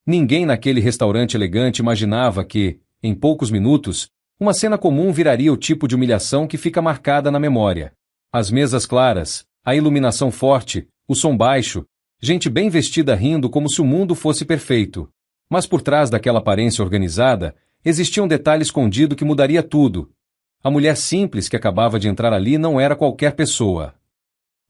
Ninguém naquele restaurante elegante imaginava que, em poucos minutos, uma cena comum viraria o tipo de humilhação que fica marcada na memória. As mesas claras, a iluminação forte, o som baixo, gente bem vestida rindo como se o mundo fosse perfeito. Mas por trás daquela aparência organizada, existia um detalhe escondido que mudaria tudo. A mulher simples que acabava de entrar ali não era qualquer pessoa.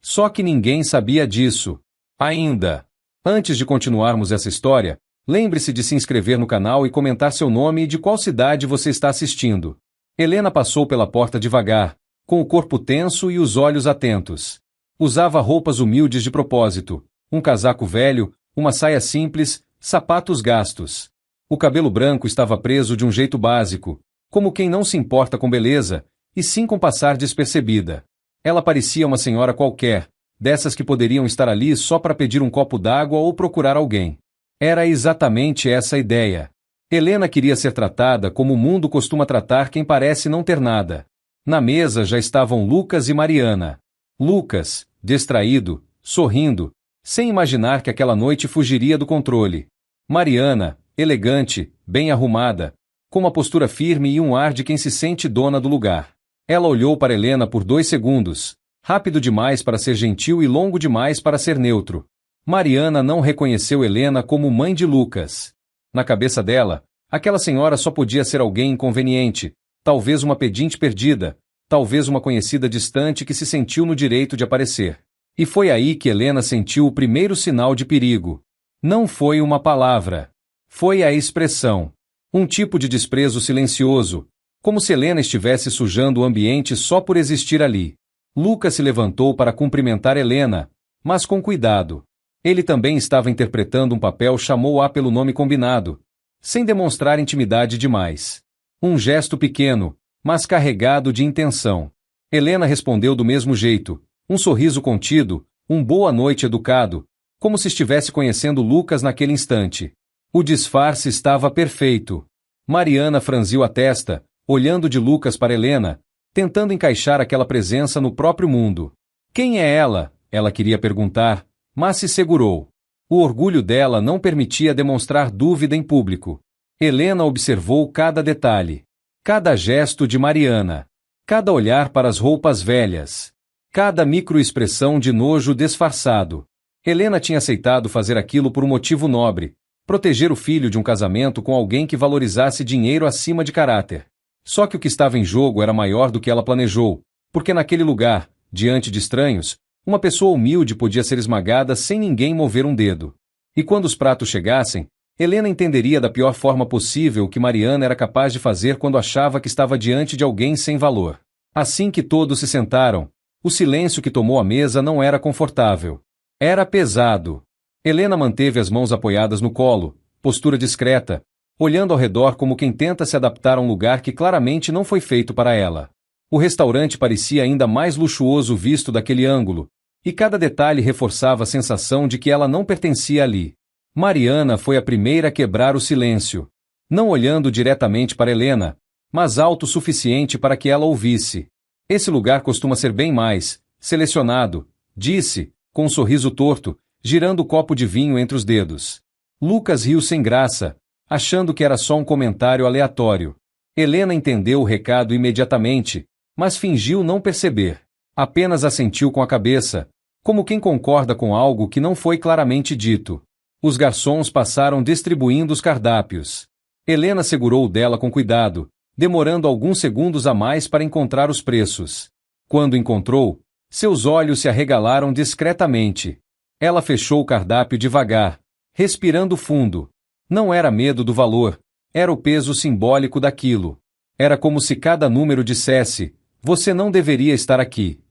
Só que ninguém sabia disso. Ainda. Antes de continuarmos essa história, lembre-se de se inscrever no canal e comentar seu nome e de qual cidade você está assistindo. Helena passou pela porta devagar, com o corpo tenso e os olhos atentos. Usava roupas humildes de propósito, um casaco velho, uma saia simples, sapatos gastos. O cabelo branco estava preso de um jeito básico, como quem não se importa com beleza, e sim com passar despercebida. Ela parecia uma senhora qualquer, dessas que poderiam estar ali só para pedir um copo d'água ou procurar alguém. Era exatamente essa a ideia. Helena queria ser tratada como o mundo costuma tratar quem parece não ter nada. Na mesa já estavam Lucas e Mariana. Lucas, distraído, sorrindo, sem imaginar que aquela noite fugiria do controle. Mariana, elegante, bem arrumada, com uma postura firme e um ar de quem se sente dona do lugar. Ela olhou para Helena por 2 segundos, rápido demais para ser gentil e longo demais para ser neutro. Mariana não reconheceu Helena como mãe de Lucas. Na cabeça dela, aquela senhora só podia ser alguém inconveniente, talvez uma pedinte perdida, talvez uma conhecida distante que se sentiu no direito de aparecer. E foi aí que Helena sentiu o primeiro sinal de perigo. Não foi uma palavra. Foi a expressão. Um tipo de desprezo silencioso, como se Helena estivesse sujando o ambiente só por existir ali. Lucas se levantou para cumprimentar Helena, mas com cuidado. Ele também estava interpretando um papel, chamou-a pelo nome combinado, sem demonstrar intimidade demais. Um gesto pequeno, mas carregado de intenção. Helena respondeu do mesmo jeito, um sorriso contido, um boa noite educado, como se estivesse conhecendo Lucas naquele instante. O disfarce estava perfeito. Mariana franziu a testa, olhando de Lucas para Helena, tentando encaixar aquela presença no próprio mundo. Quem é ela? Ela queria perguntar, mas se segurou. O orgulho dela não permitia demonstrar dúvida em público. Helena observou cada detalhe, cada gesto de Mariana, cada olhar para as roupas velhas, cada microexpressão de nojo disfarçado. Helena tinha aceitado fazer aquilo por um motivo nobre, proteger o filho de um casamento com alguém que valorizasse dinheiro acima de caráter. Só que o que estava em jogo era maior do que ela planejou, porque naquele lugar, diante de estranhos, uma pessoa humilde podia ser esmagada sem ninguém mover um dedo. E quando os pratos chegassem, Helena entenderia da pior forma possível o que Mariana era capaz de fazer quando achava que estava diante de alguém sem valor. Assim que todos se sentaram, o silêncio que tomou a mesa não era confortável. Era pesado. Helena manteve as mãos apoiadas no colo, postura discreta, olhando ao redor como quem tenta se adaptar a um lugar que claramente não foi feito para ela. O restaurante parecia ainda mais luxuoso visto daquele ângulo, e cada detalhe reforçava a sensação de que ela não pertencia ali. Mariana foi a primeira a quebrar o silêncio, não olhando diretamente para Helena, mas alto o suficiente para que ela ouvisse. Esse lugar costuma ser bem mais selecionado, disse, com um sorriso torto, girando o copo de vinho entre os dedos. Lucas riu sem graça, achando que era só um comentário aleatório. Helena entendeu o recado imediatamente, mas fingiu não perceber. Apenas assentiu com a cabeça, como quem concorda com algo que não foi claramente dito. Os garçons passaram distribuindo os cardápios. Helena segurou o dela com cuidado, demorando alguns segundos a mais para encontrar os preços. Quando encontrou, seus olhos se arregalaram discretamente. Ela fechou o cardápio devagar, respirando fundo. Não era medo do valor, era o peso simbólico daquilo. Era como se cada número dissesse, você não deveria estar aqui.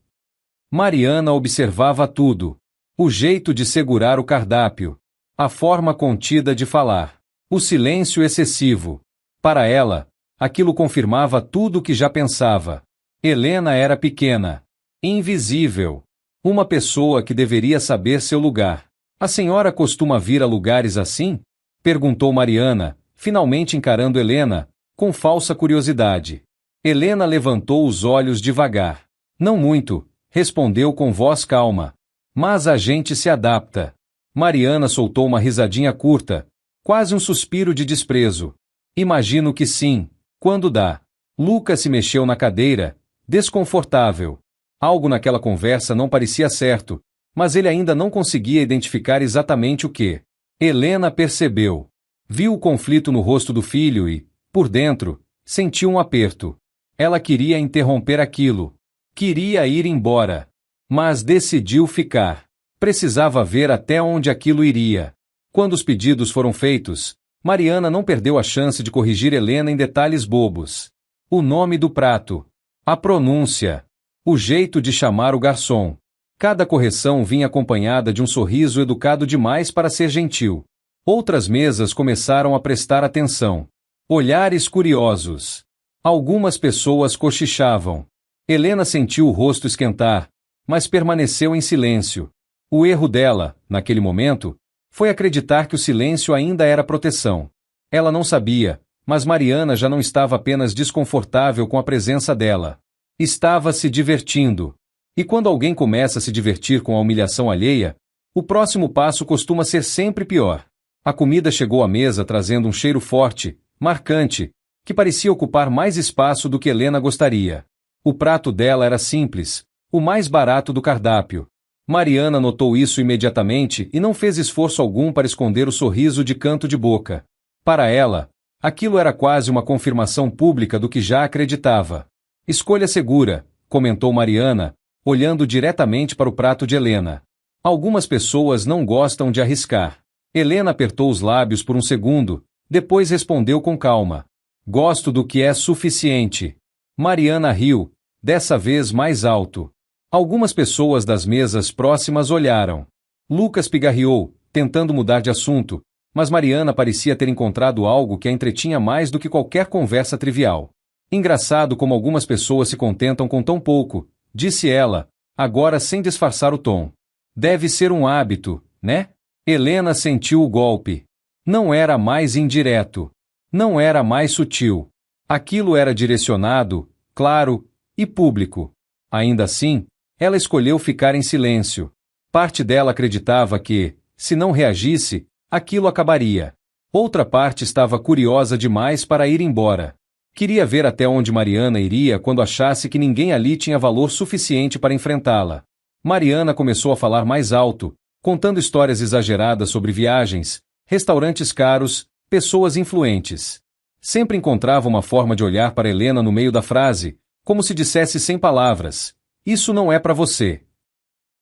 Mariana observava tudo. O jeito de segurar o cardápio. A forma contida de falar. O silêncio excessivo. Para ela, aquilo confirmava tudo o que já pensava. Helena era pequena. Invisível. Uma pessoa que deveria saber seu lugar. A senhora costuma vir a lugares assim? Perguntou Mariana, finalmente encarando Helena, com falsa curiosidade. Helena levantou os olhos devagar. Não muito, respondeu com voz calma. Mas a gente se adapta. Mariana soltou uma risadinha curta, Quase um suspiro de desprezo. Imagino que sim, quando dá. Lucas se mexeu na cadeira, desconfortável. Algo naquela conversa não parecia certo, mas ele ainda não conseguia identificar exatamente o que. Helena percebeu. Viu o conflito no rosto do filho e, por dentro, sentiu um aperto. Ela queria interromper aquilo. Queria ir embora. Mas decidiu ficar. Precisava ver até onde aquilo iria. Quando os pedidos foram feitos, Mariana não perdeu a chance de corrigir Helena em detalhes bobos. O nome do prato. A pronúncia. O jeito de chamar o garçom. Cada correção vinha acompanhada de um sorriso educado demais para ser gentil. Outras mesas começaram a prestar atenção. Olhares curiosos. Algumas pessoas cochichavam. Helena sentiu o rosto esquentar, mas permaneceu em silêncio. O erro dela, naquele momento, foi acreditar que o silêncio ainda era proteção. Ela não sabia, mas Mariana já não estava apenas desconfortável com a presença dela. Estava se divertindo. E quando alguém começa a se divertir com a humilhação alheia, o próximo passo costuma ser sempre pior. A comida chegou à mesa trazendo um cheiro forte, marcante, que parecia ocupar mais espaço do que Helena gostaria. O prato dela era simples, o mais barato do cardápio. Mariana notou isso imediatamente e não fez esforço algum para esconder o sorriso de canto de boca. Para ela, aquilo era quase uma confirmação pública do que já acreditava. Escolha segura, comentou Mariana, olhando diretamente para o prato de Helena. Algumas pessoas não gostam de arriscar. Helena apertou os lábios por um segundo, depois respondeu com calma. Gosto do que é suficiente. Mariana riu, dessa vez mais alto. Algumas pessoas das mesas próximas olharam. Lucas pigarreou, tentando mudar de assunto, mas Mariana parecia ter encontrado algo que a entretinha mais do que qualquer conversa trivial. Engraçado como algumas pessoas se contentam com tão pouco, disse ela, agora sem disfarçar o tom. Deve ser um hábito, né? Helena sentiu o golpe. Não era mais indireto. Não era mais sutil. Aquilo era direcionado, claro, e público. Ainda assim, ela escolheu ficar em silêncio. Parte dela acreditava que, se não reagisse, aquilo acabaria. Outra parte estava curiosa demais para ir embora. Queria ver até onde Mariana iria quando achasse que ninguém ali tinha valor suficiente para enfrentá-la. Mariana começou a falar mais alto, contando histórias exageradas sobre viagens, restaurantes caros, pessoas influentes. Sempre encontrava uma forma de olhar para Helena no meio da frase, como se dissesse sem palavras, isso não é para você.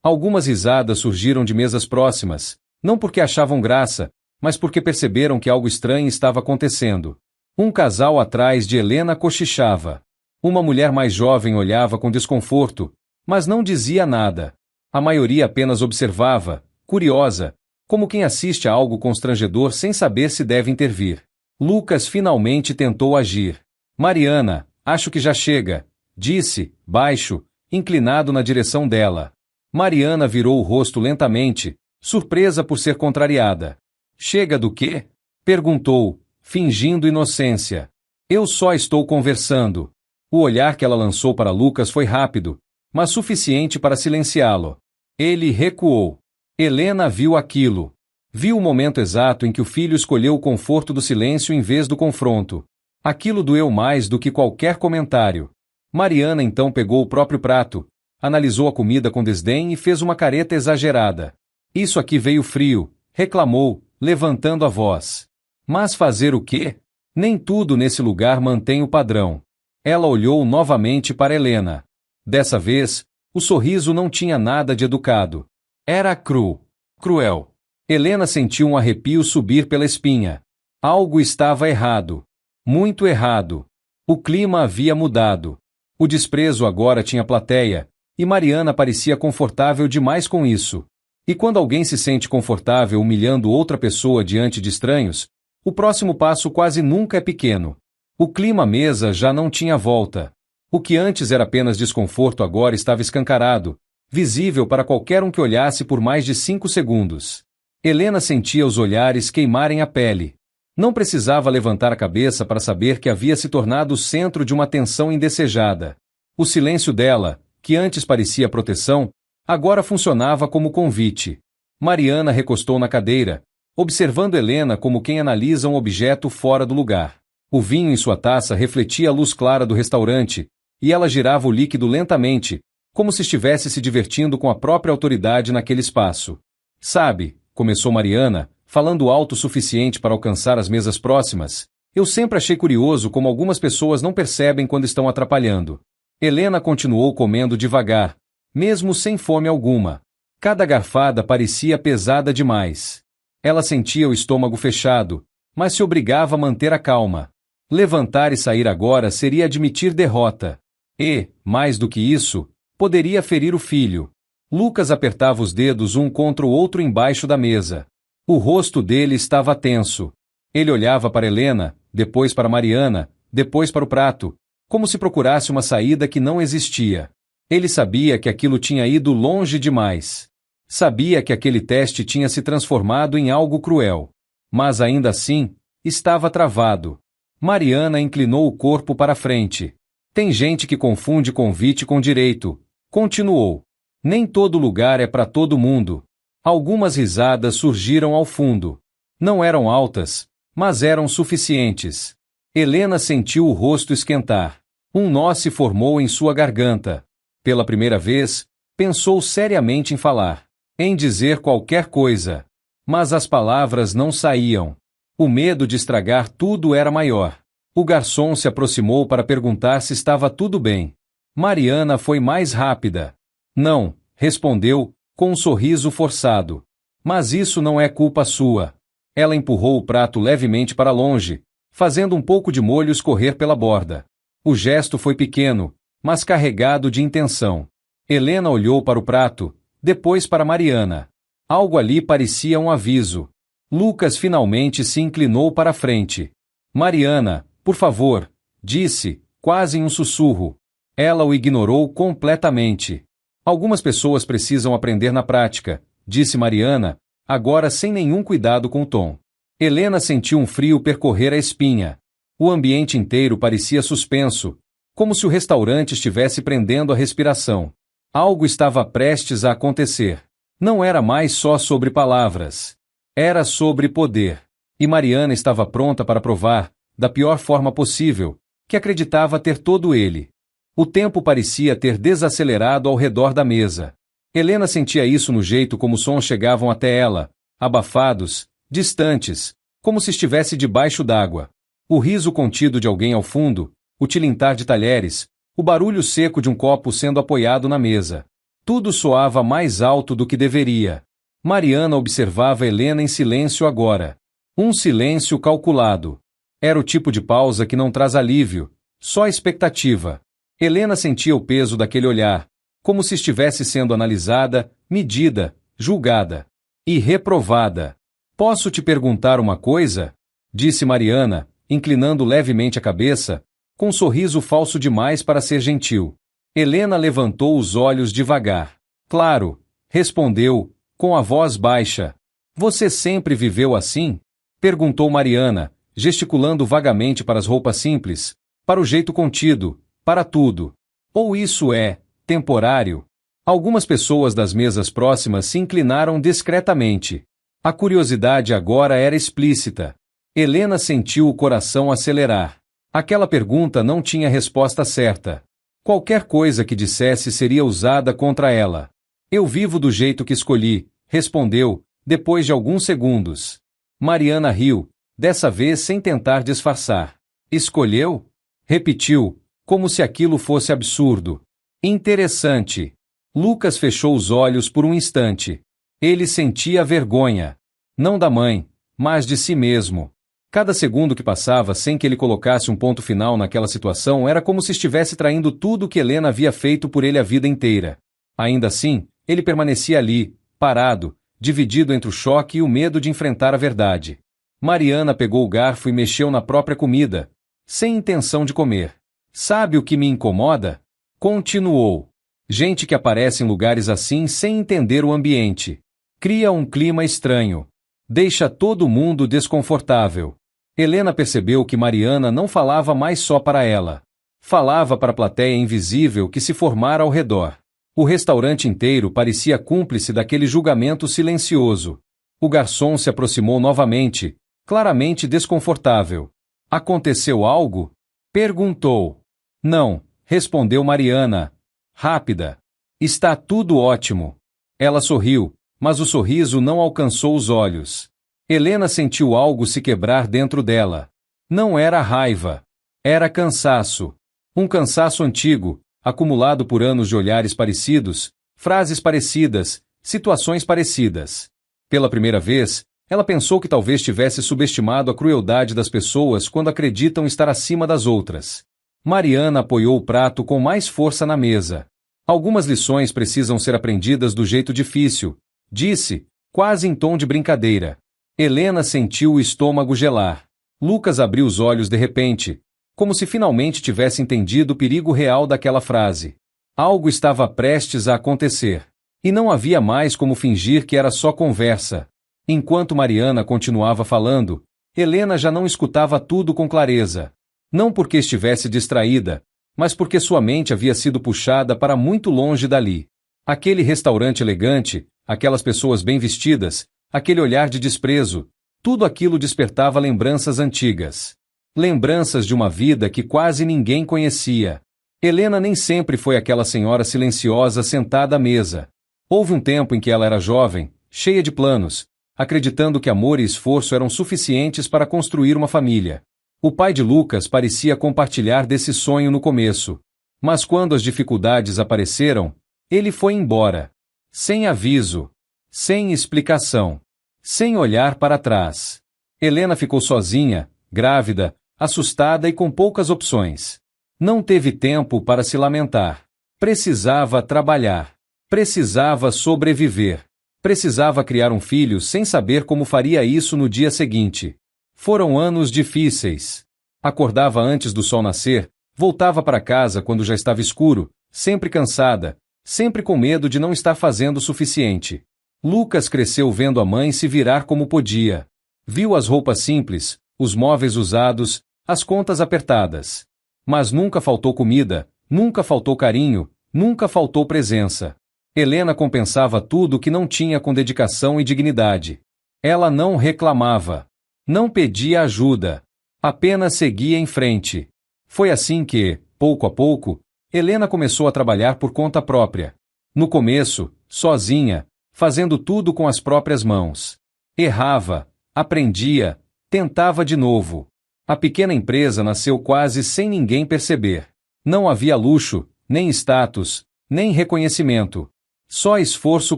Algumas risadas surgiram de mesas próximas, não porque achavam graça, mas porque perceberam que algo estranho estava acontecendo. Um casal atrás de Helena cochichava. Uma mulher mais jovem olhava com desconforto, mas não dizia nada. A maioria apenas observava, curiosa, como quem assiste a algo constrangedor sem saber se deve intervir. Lucas finalmente tentou agir. Mariana, acho que já chega, disse, baixo, inclinado na direção dela. Mariana virou o rosto lentamente, surpresa por ser contrariada. Chega do quê? Perguntou, fingindo inocência. Eu só estou conversando. O olhar que ela lançou para Lucas foi rápido, mas suficiente para silenciá-lo. Ele recuou. Helena viu aquilo. Viu o momento exato em que o filho escolheu o conforto do silêncio em vez do confronto. Aquilo doeu mais do que qualquer comentário. Mariana então pegou o próprio prato, analisou a comida com desdém e fez uma careta exagerada. Isso aqui veio frio, reclamou, levantando a voz. Mas fazer o quê? Nem tudo nesse lugar mantém o padrão. Ela olhou novamente para Helena. Dessa vez, o sorriso não tinha nada de educado. Era cruel. Helena sentiu um arrepio subir pela espinha. Algo estava errado. Muito errado. O clima havia mudado. O desprezo agora tinha plateia, e Mariana parecia confortável demais com isso. E quando alguém se sente confortável humilhando outra pessoa diante de estranhos, o próximo passo quase nunca é pequeno. O clima à mesa já não tinha volta. O que antes era apenas desconforto agora estava escancarado, visível para qualquer um que olhasse por mais de 5 segundos. Helena sentia os olhares queimarem a pele. Não precisava levantar a cabeça para saber que havia se tornado o centro de uma tensão indesejada. O silêncio dela, que antes parecia proteção, agora funcionava como convite. Mariana recostou na cadeira, observando Helena como quem analisa um objeto fora do lugar. O vinho em sua taça refletia a luz clara do restaurante, e ela girava o líquido lentamente, como se estivesse se divertindo com a própria autoridade naquele espaço. Sabe, começou Mariana, falando alto o suficiente para alcançar as mesas próximas, eu sempre achei curioso como algumas pessoas não percebem quando estão atrapalhando. Helena continuou comendo devagar, mesmo sem fome alguma. Cada garfada parecia pesada demais. Ela sentia o estômago fechado, mas se obrigava a manter a calma. Levantar e sair agora seria admitir derrota. E, mais do que isso, poderia ferir o filho. Lucas apertava os dedos um contra o outro embaixo da mesa. O rosto dele estava tenso. Ele olhava para Helena, depois para Mariana, depois para o prato, como se procurasse uma saída que não existia. Ele sabia que aquilo tinha ido longe demais. Sabia que aquele teste tinha se transformado em algo cruel. Mas ainda assim, estava travado. Mariana inclinou o corpo para a frente. Tem gente que confunde convite com direito. Continuou. Nem todo lugar é para todo mundo. Algumas risadas surgiram ao fundo. Não eram altas, mas eram suficientes. Helena sentiu o rosto esquentar. Um nó se formou em sua garganta. Pela primeira vez, pensou seriamente em falar, em dizer qualquer coisa. Mas as palavras não saíam. O medo de estragar tudo era maior. O garçom se aproximou para perguntar se estava tudo bem. Mariana foi mais rápida. Não, respondeu, com um sorriso forçado. Mas isso não é culpa sua. Ela empurrou o prato levemente para longe, fazendo um pouco de molho escorrer pela borda. O gesto foi pequeno, mas carregado de intenção. Helena olhou para o prato, depois para Mariana. Algo ali parecia um aviso. Lucas finalmente se inclinou para a frente. Mariana, por favor, disse, quase em um sussurro. Ela o ignorou completamente. Algumas pessoas precisam aprender na prática, disse Mariana, agora sem nenhum cuidado com o tom. Helena sentiu um frio percorrer a espinha. O ambiente inteiro parecia suspenso, como se o restaurante estivesse prendendo a respiração. Algo estava prestes a acontecer. Não era mais só sobre palavras. Era sobre poder. E Mariana estava pronta para provar, da pior forma possível, que acreditava ter todo ele. O tempo parecia ter desacelerado ao redor da mesa. Helena sentia isso no jeito como os sons chegavam até ela, abafados, distantes, como se estivesse debaixo d'água. O riso contido de alguém ao fundo, o tilintar de talheres, o barulho seco de um copo sendo apoiado na mesa. Tudo soava mais alto do que deveria. Mariana observava Helena em silêncio agora. Um silêncio calculado. Era o tipo de pausa que não traz alívio, só expectativa. Helena sentia o peso daquele olhar, como se estivesse sendo analisada, medida, julgada e reprovada. Posso te perguntar uma coisa? Disse Mariana, inclinando levemente a cabeça, com um sorriso falso demais para ser gentil. Helena levantou os olhos devagar. Claro, respondeu, com a voz baixa. Você sempre viveu assim? Perguntou Mariana, gesticulando vagamente para as roupas simples, para o jeito contido, para tudo. Ou isso é temporário? Algumas pessoas das mesas próximas se inclinaram discretamente. A curiosidade agora era explícita. Helena sentiu o coração acelerar. Aquela pergunta não tinha resposta certa. Qualquer coisa que dissesse seria usada contra ela. Eu vivo do jeito que escolhi, respondeu, depois de alguns segundos. Mariana riu, dessa vez sem tentar disfarçar. Escolheu? Repetiu, como se aquilo fosse absurdo. Interessante. Lucas fechou os olhos por um instante. Ele sentia vergonha. Não da mãe, mas de si mesmo. Cada segundo que passava sem que ele colocasse um ponto final naquela situação era como se estivesse traindo tudo o que Helena havia feito por ele a vida inteira. Ainda assim, ele permanecia ali, parado, dividido entre o choque e o medo de enfrentar a verdade. Mariana pegou o garfo e mexeu na própria comida, sem intenção de comer. Sabe o que me incomoda? Continuou. Gente que aparece em lugares assim sem entender o ambiente. Cria um clima estranho. Deixa todo mundo desconfortável. Helena percebeu que Mariana não falava mais só para ela. Falava para a plateia invisível que se formara ao redor. O restaurante inteiro parecia cúmplice daquele julgamento silencioso. O garçom se aproximou novamente, claramente desconfortável. Aconteceu algo? Perguntou. Não, respondeu Mariana. Rápida. Está tudo ótimo. Ela sorriu, mas o sorriso não alcançou os olhos. Helena sentiu algo se quebrar dentro dela. Não era raiva. Era cansaço. Um cansaço antigo, acumulado por anos de olhares parecidos, frases parecidas, situações parecidas. Pela primeira vez, ela pensou que talvez tivesse subestimado a crueldade das pessoas quando acreditam estar acima das outras. Mariana apoiou o prato com mais força na mesa. Algumas lições precisam ser aprendidas do jeito difícil, disse, quase em tom de brincadeira. Helena sentiu o estômago gelar. Lucas abriu os olhos de repente, como se finalmente tivesse entendido o perigo real daquela frase. Algo estava prestes a acontecer. E não havia mais como fingir que era só conversa. Enquanto Mariana continuava falando, Helena já não escutava tudo com clareza. Não porque estivesse distraída, mas porque sua mente havia sido puxada para muito longe dali. Aquele restaurante elegante, aquelas pessoas bem vestidas, aquele olhar de desprezo, tudo aquilo despertava lembranças antigas. Lembranças de uma vida que quase ninguém conhecia. Helena nem sempre foi aquela senhora silenciosa sentada à mesa. Houve um tempo em que ela era jovem, cheia de planos, acreditando que amor e esforço eram suficientes para construir uma família. O pai de Lucas parecia compartilhar desse sonho no começo. Mas quando as dificuldades apareceram, ele foi embora. Sem aviso. Sem explicação. Sem olhar para trás. Helena ficou sozinha, grávida, assustada e com poucas opções. Não teve tempo para se lamentar. Precisava trabalhar. Precisava sobreviver. Precisava criar um filho sem saber como faria isso no dia seguinte. Foram anos difíceis. Acordava antes do sol nascer, voltava para casa quando já estava escuro, sempre cansada, sempre com medo de não estar fazendo o suficiente. Lucas cresceu vendo a mãe se virar como podia. Viu as roupas simples, os móveis usados, as contas apertadas. Mas nunca faltou comida, nunca faltou carinho, nunca faltou presença. Helena compensava tudo o que não tinha com dedicação e dignidade. Ela não reclamava. Não pedia ajuda. Apenas seguia em frente. Foi assim que, pouco a pouco, Helena começou a trabalhar por conta própria. No começo, sozinha, fazendo tudo com as próprias mãos. Errava, aprendia, tentava de novo. A pequena empresa nasceu quase sem ninguém perceber. Não havia luxo, nem status, nem reconhecimento. Só esforço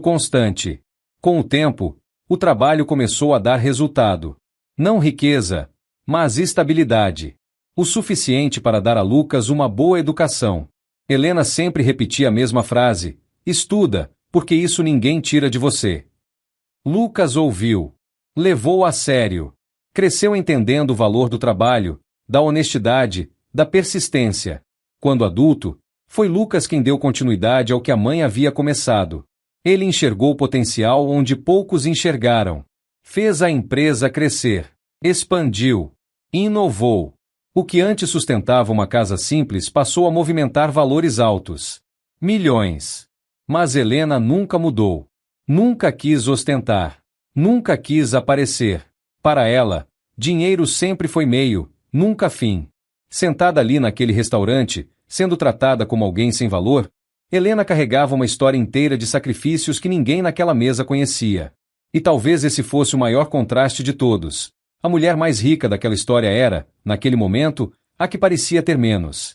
constante. Com o tempo, o trabalho começou a dar resultado. Não riqueza, mas estabilidade. O suficiente para dar a Lucas uma boa educação. Helena sempre repetia a mesma frase: estuda, porque isso ninguém tira de você. Lucas ouviu. Levou a sério. Cresceu entendendo o valor do trabalho, da honestidade, da persistência. Quando adulto, foi Lucas quem deu continuidade ao que a mãe havia começado. Ele enxergou o potencial onde poucos enxergaram. Fez a empresa crescer. Expandiu. Inovou. O que antes sustentava uma casa simples passou a movimentar valores altos. Milhões. Mas Helena nunca mudou. Nunca quis ostentar. Nunca quis aparecer. Para ela, dinheiro sempre foi meio, nunca fim. Sentada ali naquele restaurante, sendo tratada como alguém sem valor, Helena carregava uma história inteira de sacrifícios que ninguém naquela mesa conhecia. E talvez esse fosse o maior contraste de todos. A mulher mais rica daquela história era, naquele momento, a que parecia ter menos.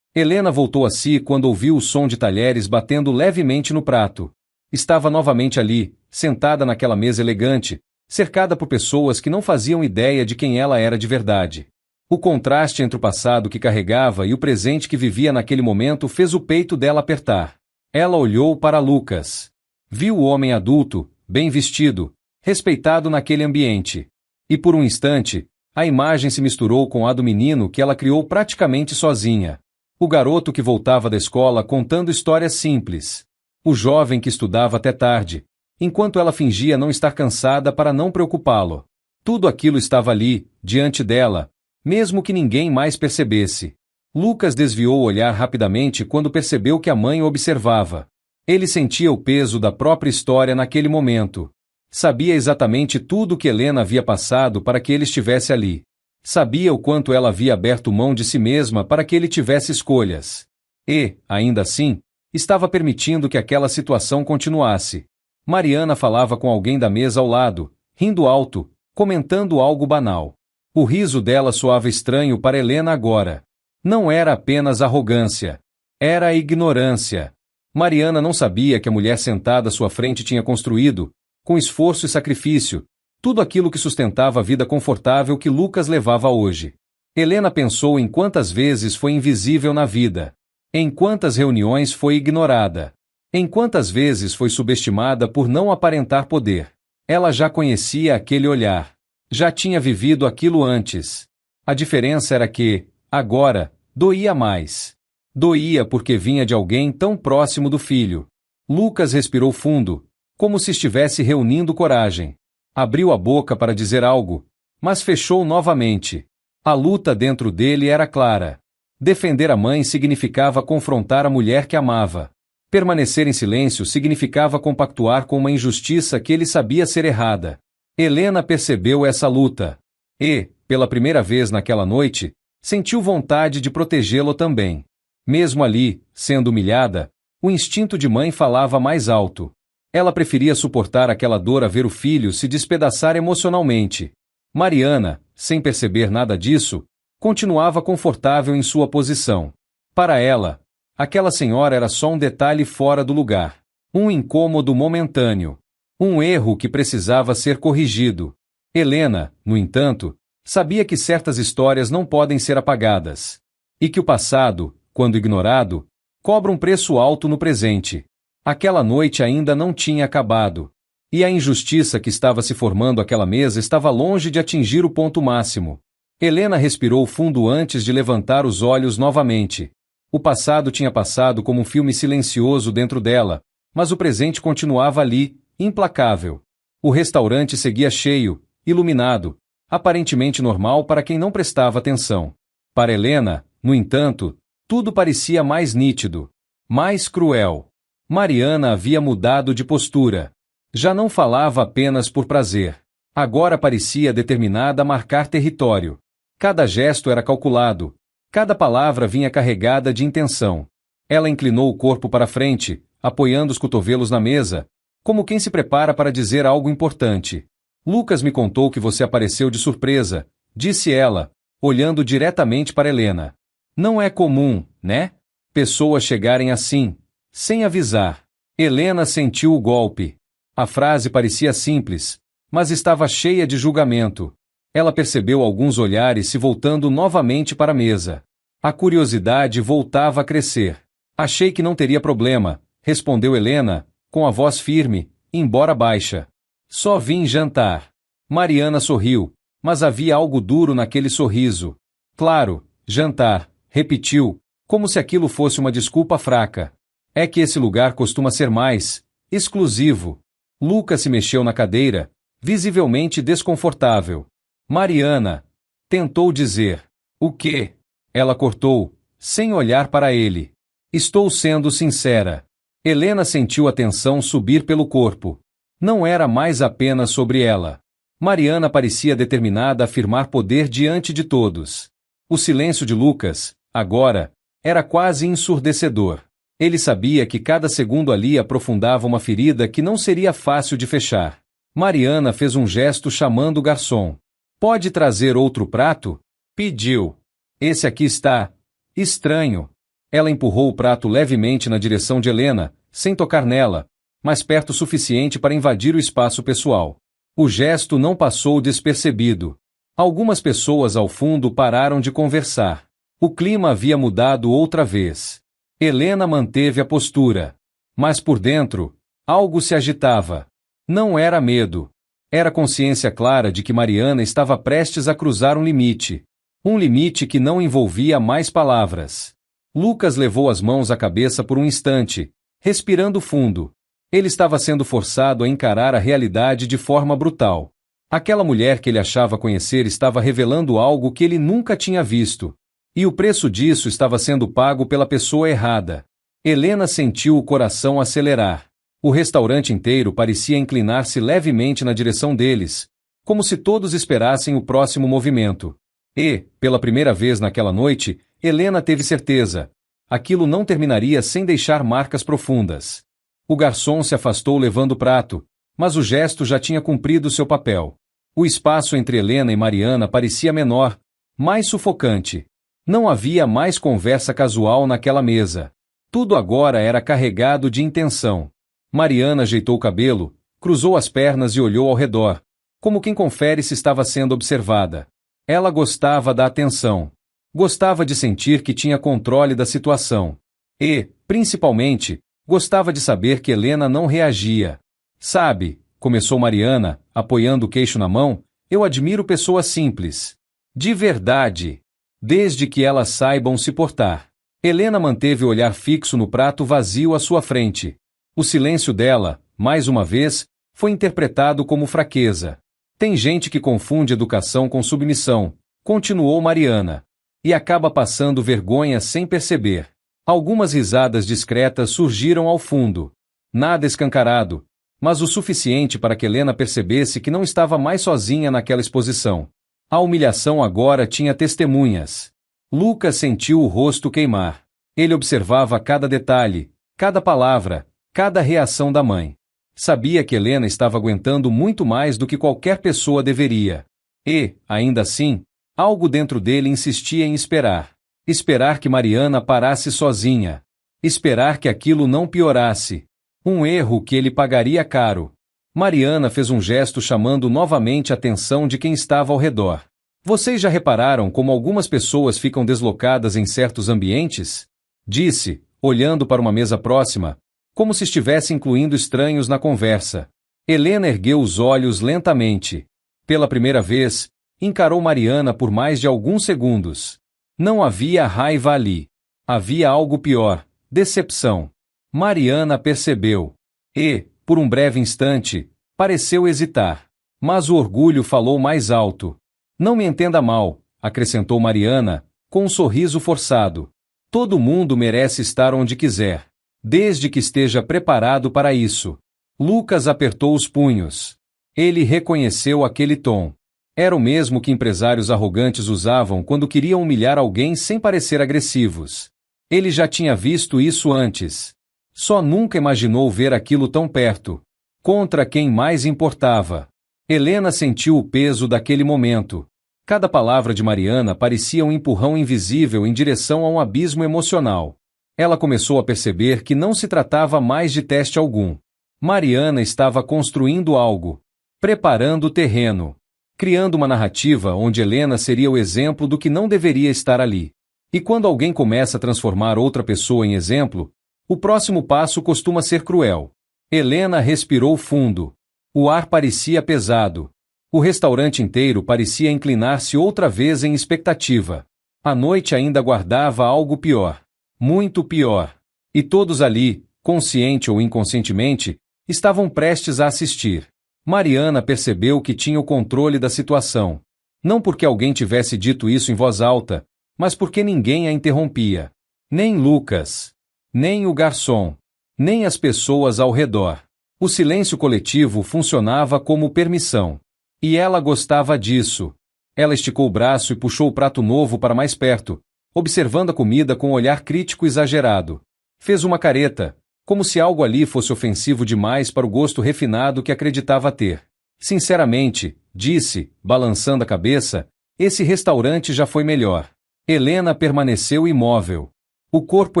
Helena voltou a si quando ouviu o som de talheres batendo levemente no prato. Estava novamente ali, sentada naquela mesa elegante, cercada por pessoas que não faziam ideia de quem ela era de verdade. O contraste entre o passado que carregava e o presente que vivia naquele momento fez o peito dela apertar. Ela olhou para Lucas. Viu o homem adulto, bem vestido, respeitado naquele ambiente. E por um instante, a imagem se misturou com a do menino que ela criou praticamente sozinha. O garoto que voltava da escola contando histórias simples. O jovem que estudava até tarde, enquanto ela fingia não estar cansada para não preocupá-lo. Tudo aquilo estava ali, diante dela, mesmo que ninguém mais percebesse. Lucas desviou o olhar rapidamente quando percebeu que a mãe o observava. Ele sentia o peso da própria história naquele momento. Sabia exatamente tudo o que Helena havia passado para que ele estivesse ali. Sabia o quanto ela havia aberto mão de si mesma para que ele tivesse escolhas. E, ainda assim, estava permitindo que aquela situação continuasse. Mariana falava com alguém da mesa ao lado, rindo alto, comentando algo banal. O riso dela soava estranho para Helena agora. Não era apenas arrogância. Era a ignorância. Mariana não sabia que a mulher sentada à sua frente tinha construído, com esforço e sacrifício, tudo aquilo que sustentava a vida confortável que Lucas levava hoje. Helena pensou em quantas vezes foi invisível na vida. Em quantas reuniões foi ignorada. Em quantas vezes foi subestimada por não aparentar poder. Ela já conhecia aquele olhar. Já tinha vivido aquilo antes. A diferença era que, agora, doía mais. Doía porque vinha de alguém tão próximo do filho. Lucas respirou fundo, como se estivesse reunindo coragem. Abriu a boca para dizer algo, mas fechou novamente. A luta dentro dele era clara. Defender a mãe significava confrontar a mulher que amava. Permanecer em silêncio significava compactuar com uma injustiça que ele sabia ser errada. Helena percebeu essa luta. E, pela primeira vez naquela noite, sentiu vontade de protegê-lo também. Mesmo ali, sendo humilhada, o instinto de mãe falava mais alto. Ela preferia suportar aquela dor a ver o filho se despedaçar emocionalmente. Mariana, sem perceber nada disso, continuava confortável em sua posição. Para ela, aquela senhora era só um detalhe fora do lugar. Um incômodo momentâneo. Um erro que precisava ser corrigido. Helena, no entanto, sabia que certas histórias não podem ser apagadas. E que o passado, quando ignorado, cobra um preço alto no presente. Aquela noite ainda não tinha acabado. E a injustiça que estava se formando àquela mesa estava longe de atingir o ponto máximo. Helena respirou fundo antes de levantar os olhos novamente. O passado tinha passado como um filme silencioso dentro dela, mas o presente continuava ali, implacável. O restaurante seguia cheio, iluminado, aparentemente normal para quem não prestava atenção. Para Helena, no entanto, tudo parecia mais nítido, mais cruel. Mariana havia mudado de postura. Já não falava apenas por prazer. Agora parecia determinada a marcar território. Cada gesto era calculado. Cada palavra vinha carregada de intenção. Ela inclinou o corpo para frente, apoiando os cotovelos na mesa, como quem se prepara para dizer algo importante. Lucas me contou que você apareceu de surpresa, disse ela, olhando diretamente para Helena. Não é comum, né? Pessoas chegarem assim, sem avisar. Helena sentiu o golpe. A frase parecia simples, mas estava cheia de julgamento. Ela percebeu alguns olhares se voltando novamente para a mesa. A curiosidade voltava a crescer. Achei que não teria problema, respondeu Helena, com a voz firme, embora baixa. Só vim jantar. Mariana sorriu, mas havia algo duro naquele sorriso. Claro, jantar, repetiu, como se aquilo fosse uma desculpa fraca. É que esse lugar costuma ser mais exclusivo. Lucas se mexeu na cadeira, visivelmente desconfortável. Mariana tentou dizer. O quê? Ela cortou, sem olhar para ele. Estou sendo sincera. Helena sentiu a tensão subir pelo corpo. Não era mais apenas sobre ela. Mariana parecia determinada a afirmar poder diante de todos. O silêncio de Lucas, agora, era quase ensurdecedor. Ele sabia que cada segundo ali aprofundava uma ferida que não seria fácil de fechar. Mariana fez um gesto chamando o garçom. Pode trazer outro prato? Pediu. Esse aqui está estranho. Ela empurrou o prato levemente na direção de Helena, sem tocar nela, mas perto o suficiente para invadir o espaço pessoal. O gesto não passou despercebido. Algumas pessoas ao fundo pararam de conversar. O clima havia mudado outra vez. Helena manteve a postura. Mas por dentro, algo se agitava. Não era medo. Era consciência clara de que Mariana estava prestes a cruzar um limite. Um limite que não envolvia mais palavras. Lucas levou as mãos à cabeça por um instante, respirando fundo. Ele estava sendo forçado a encarar a realidade de forma brutal. Aquela mulher que ele achava conhecer estava revelando algo que ele nunca tinha visto. E o preço disso estava sendo pago pela pessoa errada. Helena sentiu o coração acelerar. O restaurante inteiro parecia inclinar-se levemente na direção deles, como se todos esperassem o próximo movimento. E, pela primeira vez naquela noite, Helena teve certeza. Aquilo não terminaria sem deixar marcas profundas. O garçom se afastou levando o prato, mas o gesto já tinha cumprido seu papel. O espaço entre Helena e Mariana parecia menor, mais sufocante. Não havia mais conversa casual naquela mesa. Tudo agora era carregado de intenção. Mariana ajeitou o cabelo, cruzou as pernas e olhou ao redor, como quem confere se estava sendo observada. Ela gostava da atenção. Gostava de sentir que tinha controle da situação. E, principalmente, gostava de saber que Helena não reagia. Sabe, começou Mariana, apoiando o queixo na mão, eu admiro pessoas simples. De verdade. Desde que elas saibam se portar. Helena manteve o olhar fixo no prato vazio à sua frente. O silêncio dela, mais uma vez, foi interpretado como fraqueza. Tem gente que confunde educação com submissão, continuou Mariana. E acaba passando vergonha sem perceber. Algumas risadas discretas surgiram ao fundo. Nada escancarado, mas o suficiente para que Helena percebesse que não estava mais sozinha naquela exposição. A humilhação agora tinha testemunhas. Lucas sentiu o rosto queimar. Ele observava cada detalhe, cada palavra, cada reação da mãe. Sabia que Helena estava aguentando muito mais do que qualquer pessoa deveria. E, ainda assim, algo dentro dele insistia em esperar. Esperar que Mariana parasse sozinha. Esperar que aquilo não piorasse. Um erro que ele pagaria caro. Mariana fez um gesto chamando novamente a atenção de quem estava ao redor. Vocês já repararam como algumas pessoas ficam deslocadas em certos ambientes? Disse, olhando para uma mesa próxima, como se estivesse incluindo estranhos na conversa. Helena ergueu os olhos lentamente. Pela primeira vez, encarou Mariana por mais de alguns segundos. Não havia raiva ali. Havia algo pior, decepção. Mariana percebeu. E, por um breve instante, pareceu hesitar. Mas o orgulho falou mais alto. Não me entenda mal, acrescentou Mariana, com um sorriso forçado. Todo mundo merece estar onde quiser, desde que esteja preparado para isso. Lucas apertou os punhos. Ele reconheceu aquele tom. Era o mesmo que empresários arrogantes usavam quando queriam humilhar alguém sem parecer agressivos. Ele já tinha visto isso antes. Só nunca imaginou ver aquilo tão perto. Contra quem mais importava. Helena sentiu o peso daquele momento. Cada palavra de Mariana parecia um empurrão invisível em direção a um abismo emocional. Ela começou a perceber que não se tratava mais de teste algum. Mariana estava construindo algo. Preparando o terreno. Criando uma narrativa onde Helena seria o exemplo do que não deveria estar ali. E quando alguém começa a transformar outra pessoa em exemplo, o próximo passo costuma ser cruel. Helena respirou fundo. O ar parecia pesado. O restaurante inteiro parecia inclinar-se outra vez em expectativa. A noite ainda guardava algo pior. Muito pior. E todos ali, consciente ou inconscientemente, estavam prestes a assistir. Mariana percebeu que tinha o controle da situação. Não porque alguém tivesse dito isso em voz alta, mas porque ninguém a interrompia. Nem Lucas. Nem o garçom. Nem as pessoas ao redor. O silêncio coletivo funcionava como permissão. E ela gostava disso. Ela esticou o braço e puxou o prato novo para mais perto, observando a comida com um olhar crítico exagerado. Fez uma careta, como se algo ali fosse ofensivo demais para o gosto refinado que acreditava ter. Sinceramente, disse, balançando a cabeça, esse restaurante já foi melhor. Helena permaneceu imóvel. O corpo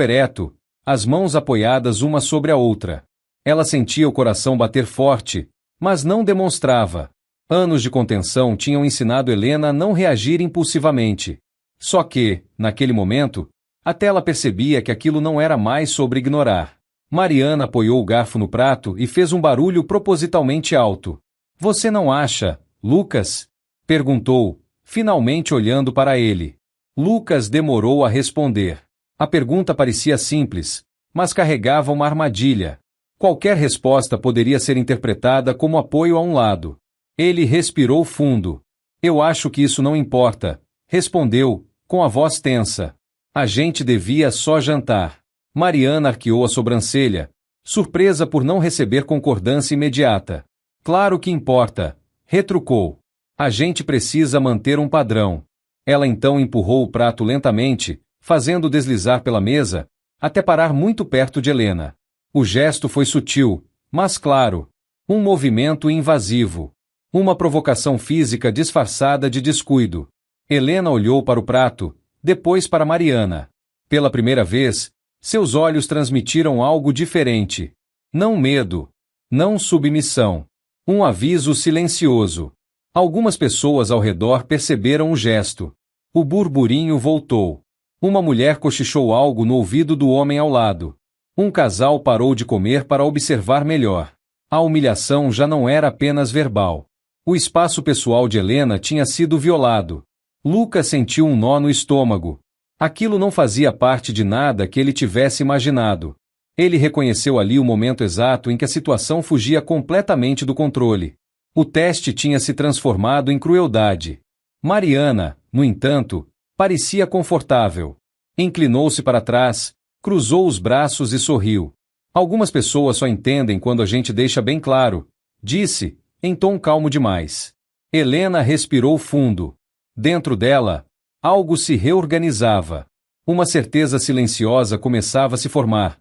ereto, as mãos apoiadas uma sobre a outra. Ela sentia o coração bater forte, mas não demonstrava. Anos de contenção tinham ensinado Helena a não reagir impulsivamente. Só que, naquele momento, até ela percebia que aquilo não era mais sobre ignorar. Mariana apoiou o garfo no prato e fez um barulho propositalmente alto. Você não acha, Lucas? Perguntou, finalmente olhando para ele. Lucas demorou a responder. A pergunta parecia simples, mas carregava uma armadilha. Qualquer resposta poderia ser interpretada como apoio a um lado. Ele respirou fundo. Eu acho que isso não importa, respondeu, com a voz tensa. A gente devia só jantar. Mariana arqueou a sobrancelha. surpresa por não receber concordância imediata. Claro que importa, retrucou. A gente precisa manter um padrão. Ela então empurrou o prato lentamente, fazendo deslizar pela mesa, até parar muito perto de Helena. O gesto foi sutil, mas claro. Um movimento invasivo. Uma provocação física disfarçada de descuido. Helena olhou para o prato, depois para Mariana. Pela primeira vez, seus olhos transmitiram algo diferente. Não medo. Não submissão. Um aviso silencioso. Algumas pessoas ao redor perceberam o gesto. O burburinho voltou. Uma mulher cochichou algo no ouvido do homem ao lado. Um casal parou de comer para observar melhor. A humilhação já não era apenas verbal. O espaço pessoal de Helena tinha sido violado. Lucas sentiu um nó no estômago. Aquilo não fazia parte de nada que ele tivesse imaginado. Ele reconheceu ali o momento exato em que a situação fugia completamente do controle. O teste tinha se transformado em crueldade. Mariana, no entanto, parecia confortável. Inclinou-se para trás, cruzou os braços e sorriu. Algumas pessoas só entendem quando a gente deixa bem claro, disse, em tom calmo demais. Helena respirou fundo. Dentro dela, algo se reorganizava. Uma certeza silenciosa começava a se formar.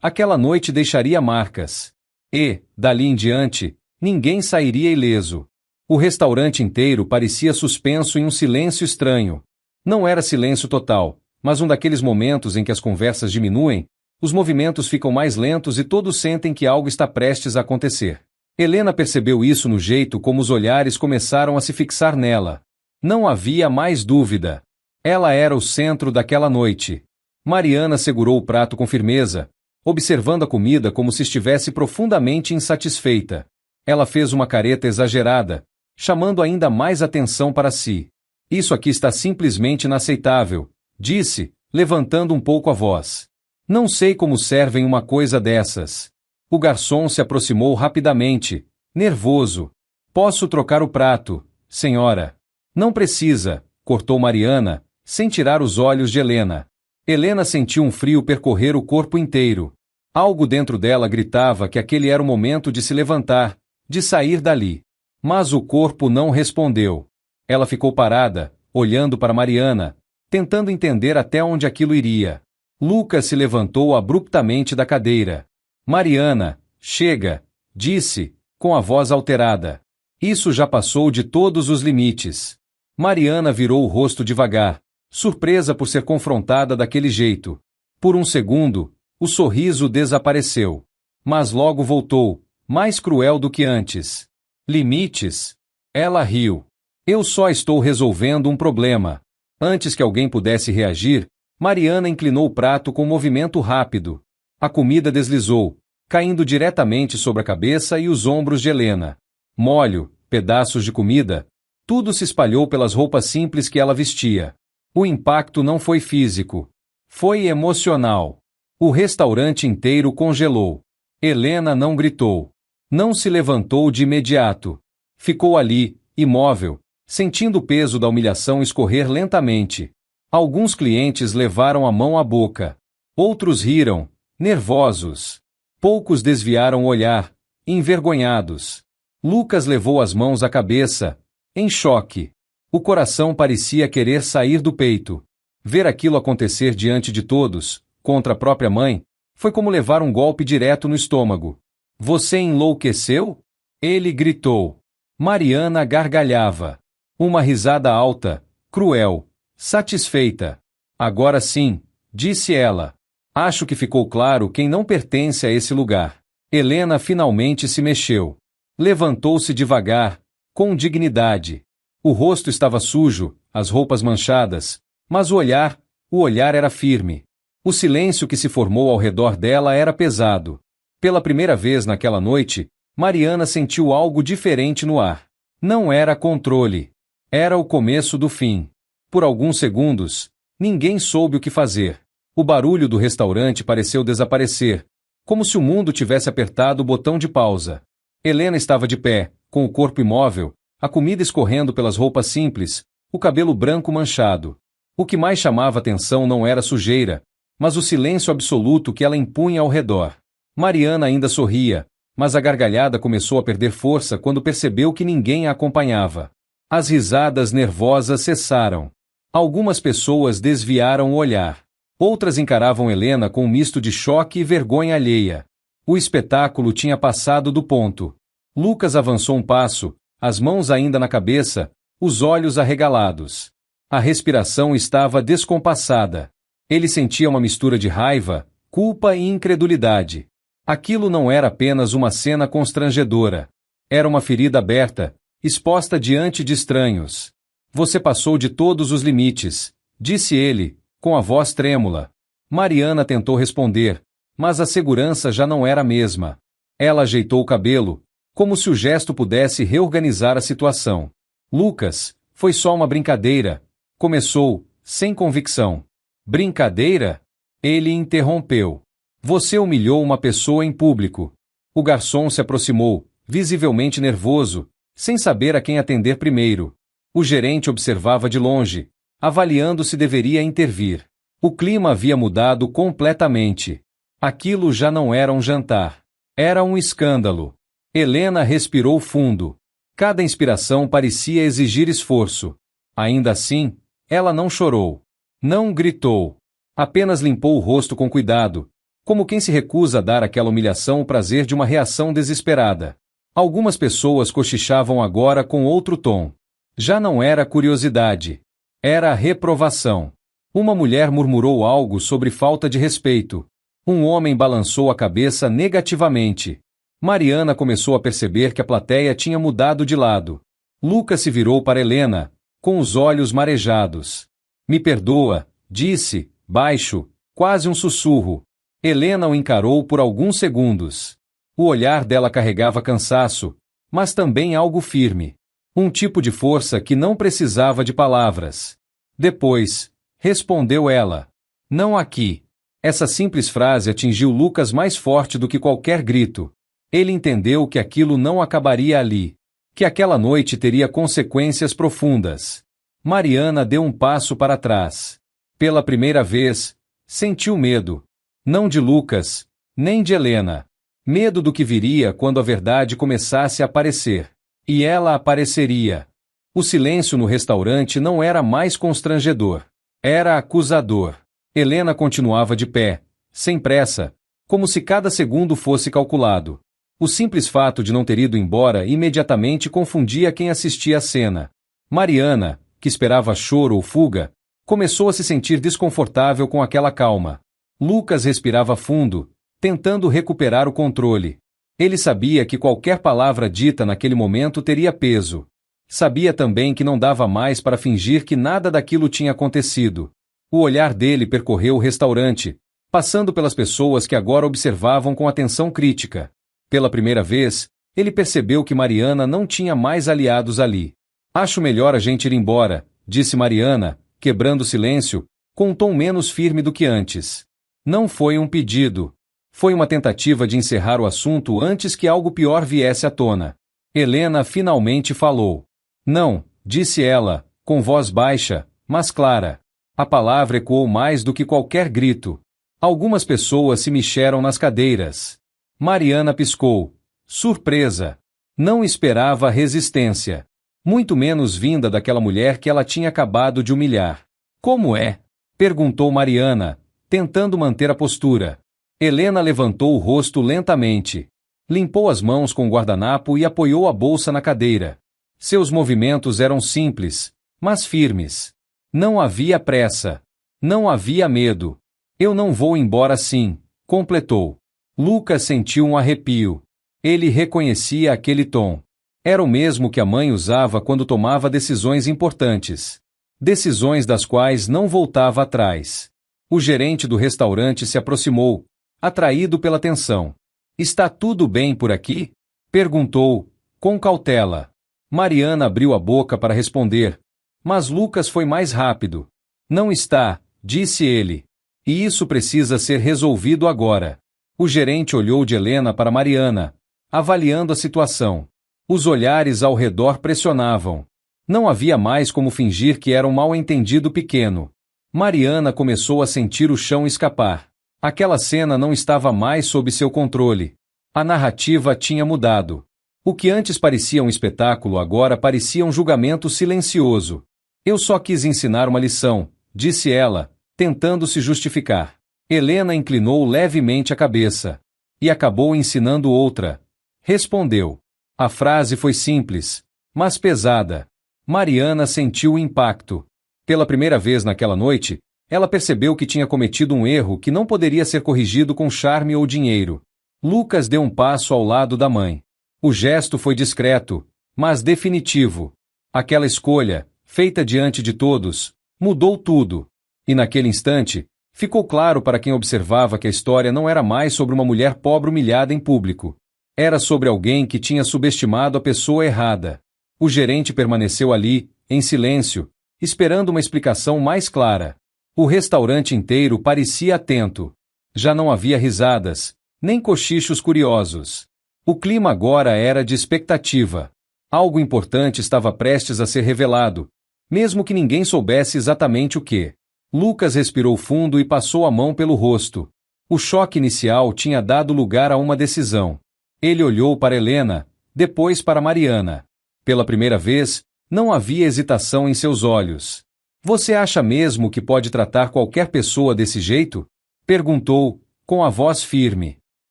Aquela noite deixaria marcas. E, dali em diante, ninguém sairia ileso. O restaurante inteiro parecia suspenso em um silêncio estranho. Não era silêncio total, mas um daqueles momentos em que as conversas diminuem, os movimentos ficam mais lentos e todos sentem que algo está prestes a acontecer. Helena percebeu isso no jeito como os olhares começaram a se fixar nela. Não havia mais dúvida. Ela era o centro daquela noite. Mariana segurou o prato com firmeza, observando a comida como se estivesse profundamente insatisfeita. Ela fez uma careta exagerada, chamando ainda mais atenção para si. Isso aqui está simplesmente inaceitável, disse, levantando um pouco a voz. Não sei como servem uma coisa dessas. O garçom se aproximou rapidamente, nervoso. Posso trocar o prato, senhora? Não precisa, cortou Mariana, sem tirar os olhos de Helena. Helena sentiu um frio percorrer o corpo inteiro. Algo dentro dela gritava que aquele era o momento de se levantar, de sair dali. Mas o corpo não respondeu. Ela ficou parada, olhando para Mariana, tentando entender até onde aquilo iria. Lucas se levantou abruptamente da cadeira. Mariana, chega, disse, com a voz alterada. Isso já passou de todos os limites. Mariana virou o rosto devagar, surpresa por ser confrontada daquele jeito. Por um segundo, o sorriso desapareceu. Mas logo voltou, mais cruel do que antes. Limites? Ela riu. Eu só estou resolvendo um problema. Antes que alguém pudesse reagir, Mariana inclinou o prato com um movimento rápido. A comida deslizou, caindo diretamente sobre a cabeça e os ombros de Helena. Molho, pedaços de comida, tudo se espalhou pelas roupas simples que ela vestia. O impacto não foi físico. Foi emocional. O restaurante inteiro congelou. Helena não gritou. Não se levantou de imediato. Ficou ali, imóvel, sentindo o peso da humilhação escorrer lentamente. Alguns clientes levaram a mão à boca. Outros riram, nervosos. Poucos desviaram o olhar, envergonhados. Lucas levou as mãos à cabeça, em choque. O coração parecia querer sair do peito. Ver aquilo acontecer diante de todos, contra a própria mãe, foi como levar um golpe direto no estômago. Você enlouqueceu? Ele gritou. Mariana gargalhava. Uma risada alta, cruel, satisfeita. Agora sim, disse ela. Acho que ficou claro quem não pertence a esse lugar. Helena finalmente se mexeu. Levantou-se devagar, com dignidade. O rosto estava sujo, as roupas manchadas, mas o olhar era firme. O silêncio que se formou ao redor dela era pesado. Pela primeira vez naquela noite, Mariana sentiu algo diferente no ar. Não era controle. Era o começo do fim. Por alguns segundos, ninguém soube o que fazer. O barulho do restaurante pareceu desaparecer, como se o mundo tivesse apertado o botão de pausa. Helena estava de pé, com o corpo imóvel, a comida escorrendo pelas roupas simples, o cabelo branco manchado. O que mais chamava atenção não era a sujeira, mas o silêncio absoluto que ela impunha ao redor. Mariana ainda sorria, mas a gargalhada começou a perder força quando percebeu que ninguém a acompanhava. As risadas nervosas cessaram. Algumas pessoas desviaram o olhar. Outras encaravam Helena com um misto de choque e vergonha alheia. O espetáculo tinha passado do ponto. Lucas avançou um passo, as mãos ainda na cabeça, os olhos arregalados. A respiração estava descompassada. Ele sentia uma mistura de raiva, culpa e incredulidade. Aquilo não era apenas uma cena constrangedora. Era uma ferida aberta, exposta diante de estranhos. Você passou de todos os limites, disse ele, com a voz trêmula. Mariana tentou responder, mas a segurança já não era a mesma. Ela ajeitou o cabelo, como se o gesto pudesse reorganizar a situação. Lucas, foi só uma brincadeira, começou, sem convicção. Brincadeira? Ele interrompeu. Você humilhou uma pessoa em público. O garçom se aproximou, visivelmente nervoso, sem saber a quem atender primeiro. O gerente observava de longe, avaliando se deveria intervir. O clima havia mudado completamente. Aquilo já não era um jantar. Era um escândalo. Helena respirou fundo. Cada inspiração parecia exigir esforço. Ainda assim, ela não chorou. Não gritou. Apenas limpou o rosto com cuidado, como quem se recusa a dar àquela humilhação o prazer de uma reação desesperada. Algumas pessoas cochichavam agora com outro tom. Já não era curiosidade. Era reprovação. Uma mulher murmurou algo sobre falta de respeito. Um homem balançou a cabeça negativamente. Mariana começou a perceber que a plateia tinha mudado de lado. Lucas se virou para Helena, com os olhos marejados. Me perdoa, disse, baixo, quase um sussurro. Helena o encarou por alguns segundos. O olhar dela carregava cansaço, mas também algo firme. Um tipo de força que não precisava de palavras. Depois, respondeu ela. Não aqui. Essa simples frase atingiu Lucas mais forte do que qualquer grito. Ele entendeu que aquilo não acabaria ali. Que aquela noite teria consequências profundas. Mariana deu um passo para trás. Pela primeira vez, sentiu medo. Não de Lucas, nem de Helena. Medo do que viria quando a verdade começasse a aparecer. E ela apareceria. O silêncio no restaurante não era mais constrangedor. Era acusador. Helena continuava de pé, sem pressa, como se cada segundo fosse calculado. O simples fato de não ter ido embora imediatamente confundia quem assistia à cena. Mariana, que esperava choro ou fuga, começou a se sentir desconfortável com aquela calma. Lucas respirava fundo, tentando recuperar o controle. Ele sabia que qualquer palavra dita naquele momento teria peso. Sabia também que não dava mais para fingir que nada daquilo tinha acontecido. O olhar dele percorreu o restaurante, passando pelas pessoas que agora observavam com atenção crítica. Pela primeira vez, ele percebeu que Mariana não tinha mais aliados ali. Acho melhor a gente ir embora, disse Mariana, quebrando o silêncio, com um tom menos firme do que antes. Não foi um pedido. Foi uma tentativa de encerrar o assunto antes que algo pior viesse à tona. Helena finalmente falou. Não, disse ela, com voz baixa, mas clara. A palavra ecoou mais do que qualquer grito. Algumas pessoas se mexeram nas cadeiras. Mariana piscou. Surpresa. Não esperava resistência. Muito menos vinda daquela mulher que ela tinha acabado de humilhar. Como é? Perguntou Mariana, tentando manter a postura. Helena levantou o rosto lentamente. Limpou as mãos com o guardanapo e apoiou a bolsa na cadeira. Seus movimentos eram simples, mas firmes. Não havia pressa. Não havia medo. Eu não vou embora assim, completou. Lucas sentiu um arrepio. Ele reconhecia aquele tom. Era o mesmo que a mãe usava quando tomava decisões importantes. Decisões das quais não voltava atrás. O gerente do restaurante se aproximou, atraído pela tensão. Está tudo bem por aqui? Perguntou, com cautela. Mariana abriu a boca para responder, mas Lucas foi mais rápido. Não está, disse ele. E isso precisa ser resolvido agora. O gerente olhou de Helena para Mariana, avaliando a situação. Os olhares ao redor pressionavam. Não havia mais como fingir que era um mal-entendido pequeno. Mariana começou a sentir o chão escapar. Aquela cena não estava mais sob seu controle. A narrativa tinha mudado. O que antes parecia um espetáculo agora parecia um julgamento silencioso. Eu só quis ensinar uma lição, disse ela, tentando se justificar. Helena inclinou levemente a cabeça. E acabou ensinando outra. Respondeu. A frase foi simples, mas pesada. Mariana sentiu o impacto. Pela primeira vez naquela noite, ela percebeu que tinha cometido um erro que não poderia ser corrigido com charme ou dinheiro. Lucas deu um passo ao lado da mãe. O gesto foi discreto, mas definitivo. Aquela escolha, feita diante de todos, mudou tudo. E naquele instante, ficou claro para quem observava que a história não era mais sobre uma mulher pobre humilhada em público. Era sobre alguém que tinha subestimado a pessoa errada. O gerente permaneceu ali, em silêncio, esperando uma explicação mais clara. O restaurante inteiro parecia atento. Já não havia risadas, nem cochichos curiosos. O clima agora era de expectativa. Algo importante estava prestes a ser revelado, mesmo que ninguém soubesse exatamente o que. Lucas respirou fundo e passou a mão pelo rosto. O choque inicial tinha dado lugar a uma decisão. Ele olhou para Helena, depois para Mariana. Pela primeira vez, não havia hesitação em seus olhos. Você acha mesmo que pode tratar qualquer pessoa desse jeito? Perguntou, com a voz firme.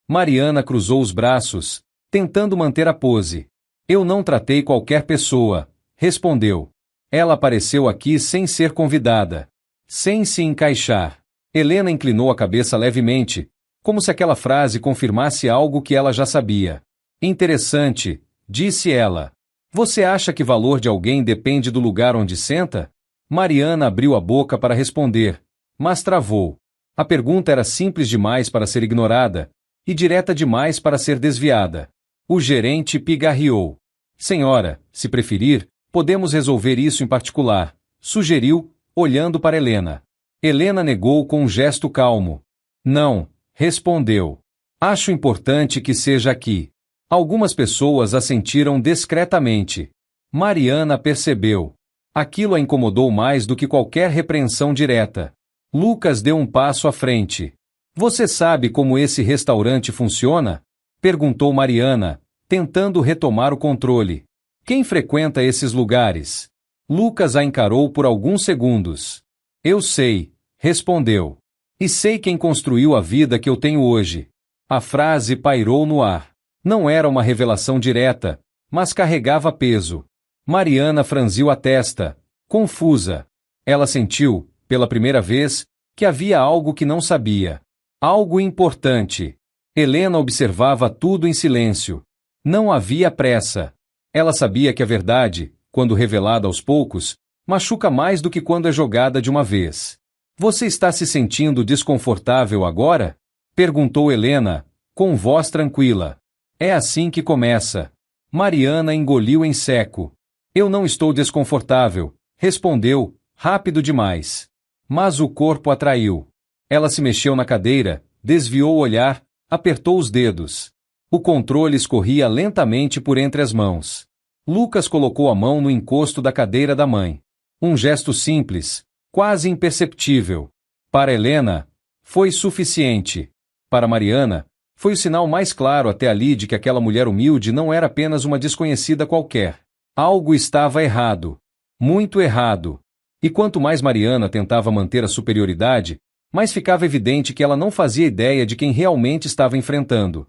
Mariana cruzou os braços, tentando manter a pose. Eu não tratei qualquer pessoa, respondeu. Ela apareceu aqui sem ser convidada. Sem se encaixar. Helena inclinou a cabeça levemente, como se aquela frase confirmasse algo que ela já sabia. Interessante, disse ela. Você acha que o valor de alguém depende do lugar onde senta? Mariana abriu a boca para responder, mas travou. A pergunta era simples demais para ser ignorada, e direta demais para ser desviada. O gerente pigarreou. Senhora, se preferir, podemos resolver isso em particular, sugeriu, olhando para Helena. Helena negou com um gesto calmo. Não, respondeu. Acho importante que seja aqui. Algumas pessoas assentiram discretamente. Mariana percebeu. Aquilo a incomodou mais do que qualquer repreensão direta. Lucas deu um passo à frente. Você sabe como esse restaurante funciona? Perguntou Mariana, tentando retomar o controle. Quem frequenta esses lugares? Lucas a encarou por alguns segundos. Eu sei, respondeu. E sei quem construiu a vida que eu tenho hoje. A frase pairou no ar. Não era uma revelação direta, mas carregava peso. Mariana franziu a testa, confusa. Ela sentiu, pela primeira vez, que havia algo que não sabia. Algo importante. Helena observava tudo em silêncio. Não havia pressa. Ela sabia que a verdade, quando revelada aos poucos, machuca mais do que quando é jogada de uma vez. Você está se sentindo desconfortável agora? Perguntou Helena, com voz tranquila. É assim que começa. Mariana engoliu em seco. Eu não estou desconfortável, respondeu, rápido demais. Mas o corpo atraiu. Ela se mexeu na cadeira, desviou o olhar, apertou os dedos. O controle escorria lentamente por entre as mãos. Lucas colocou a mão no encosto da cadeira da mãe. Um gesto simples, quase imperceptível. Para Helena, foi suficiente. Para Mariana, foi o sinal mais claro até ali de que aquela mulher humilde não era apenas uma desconhecida qualquer. Algo estava errado. Muito errado. E quanto mais Mariana tentava manter a superioridade, mais ficava evidente que ela não fazia ideia de quem realmente estava enfrentando.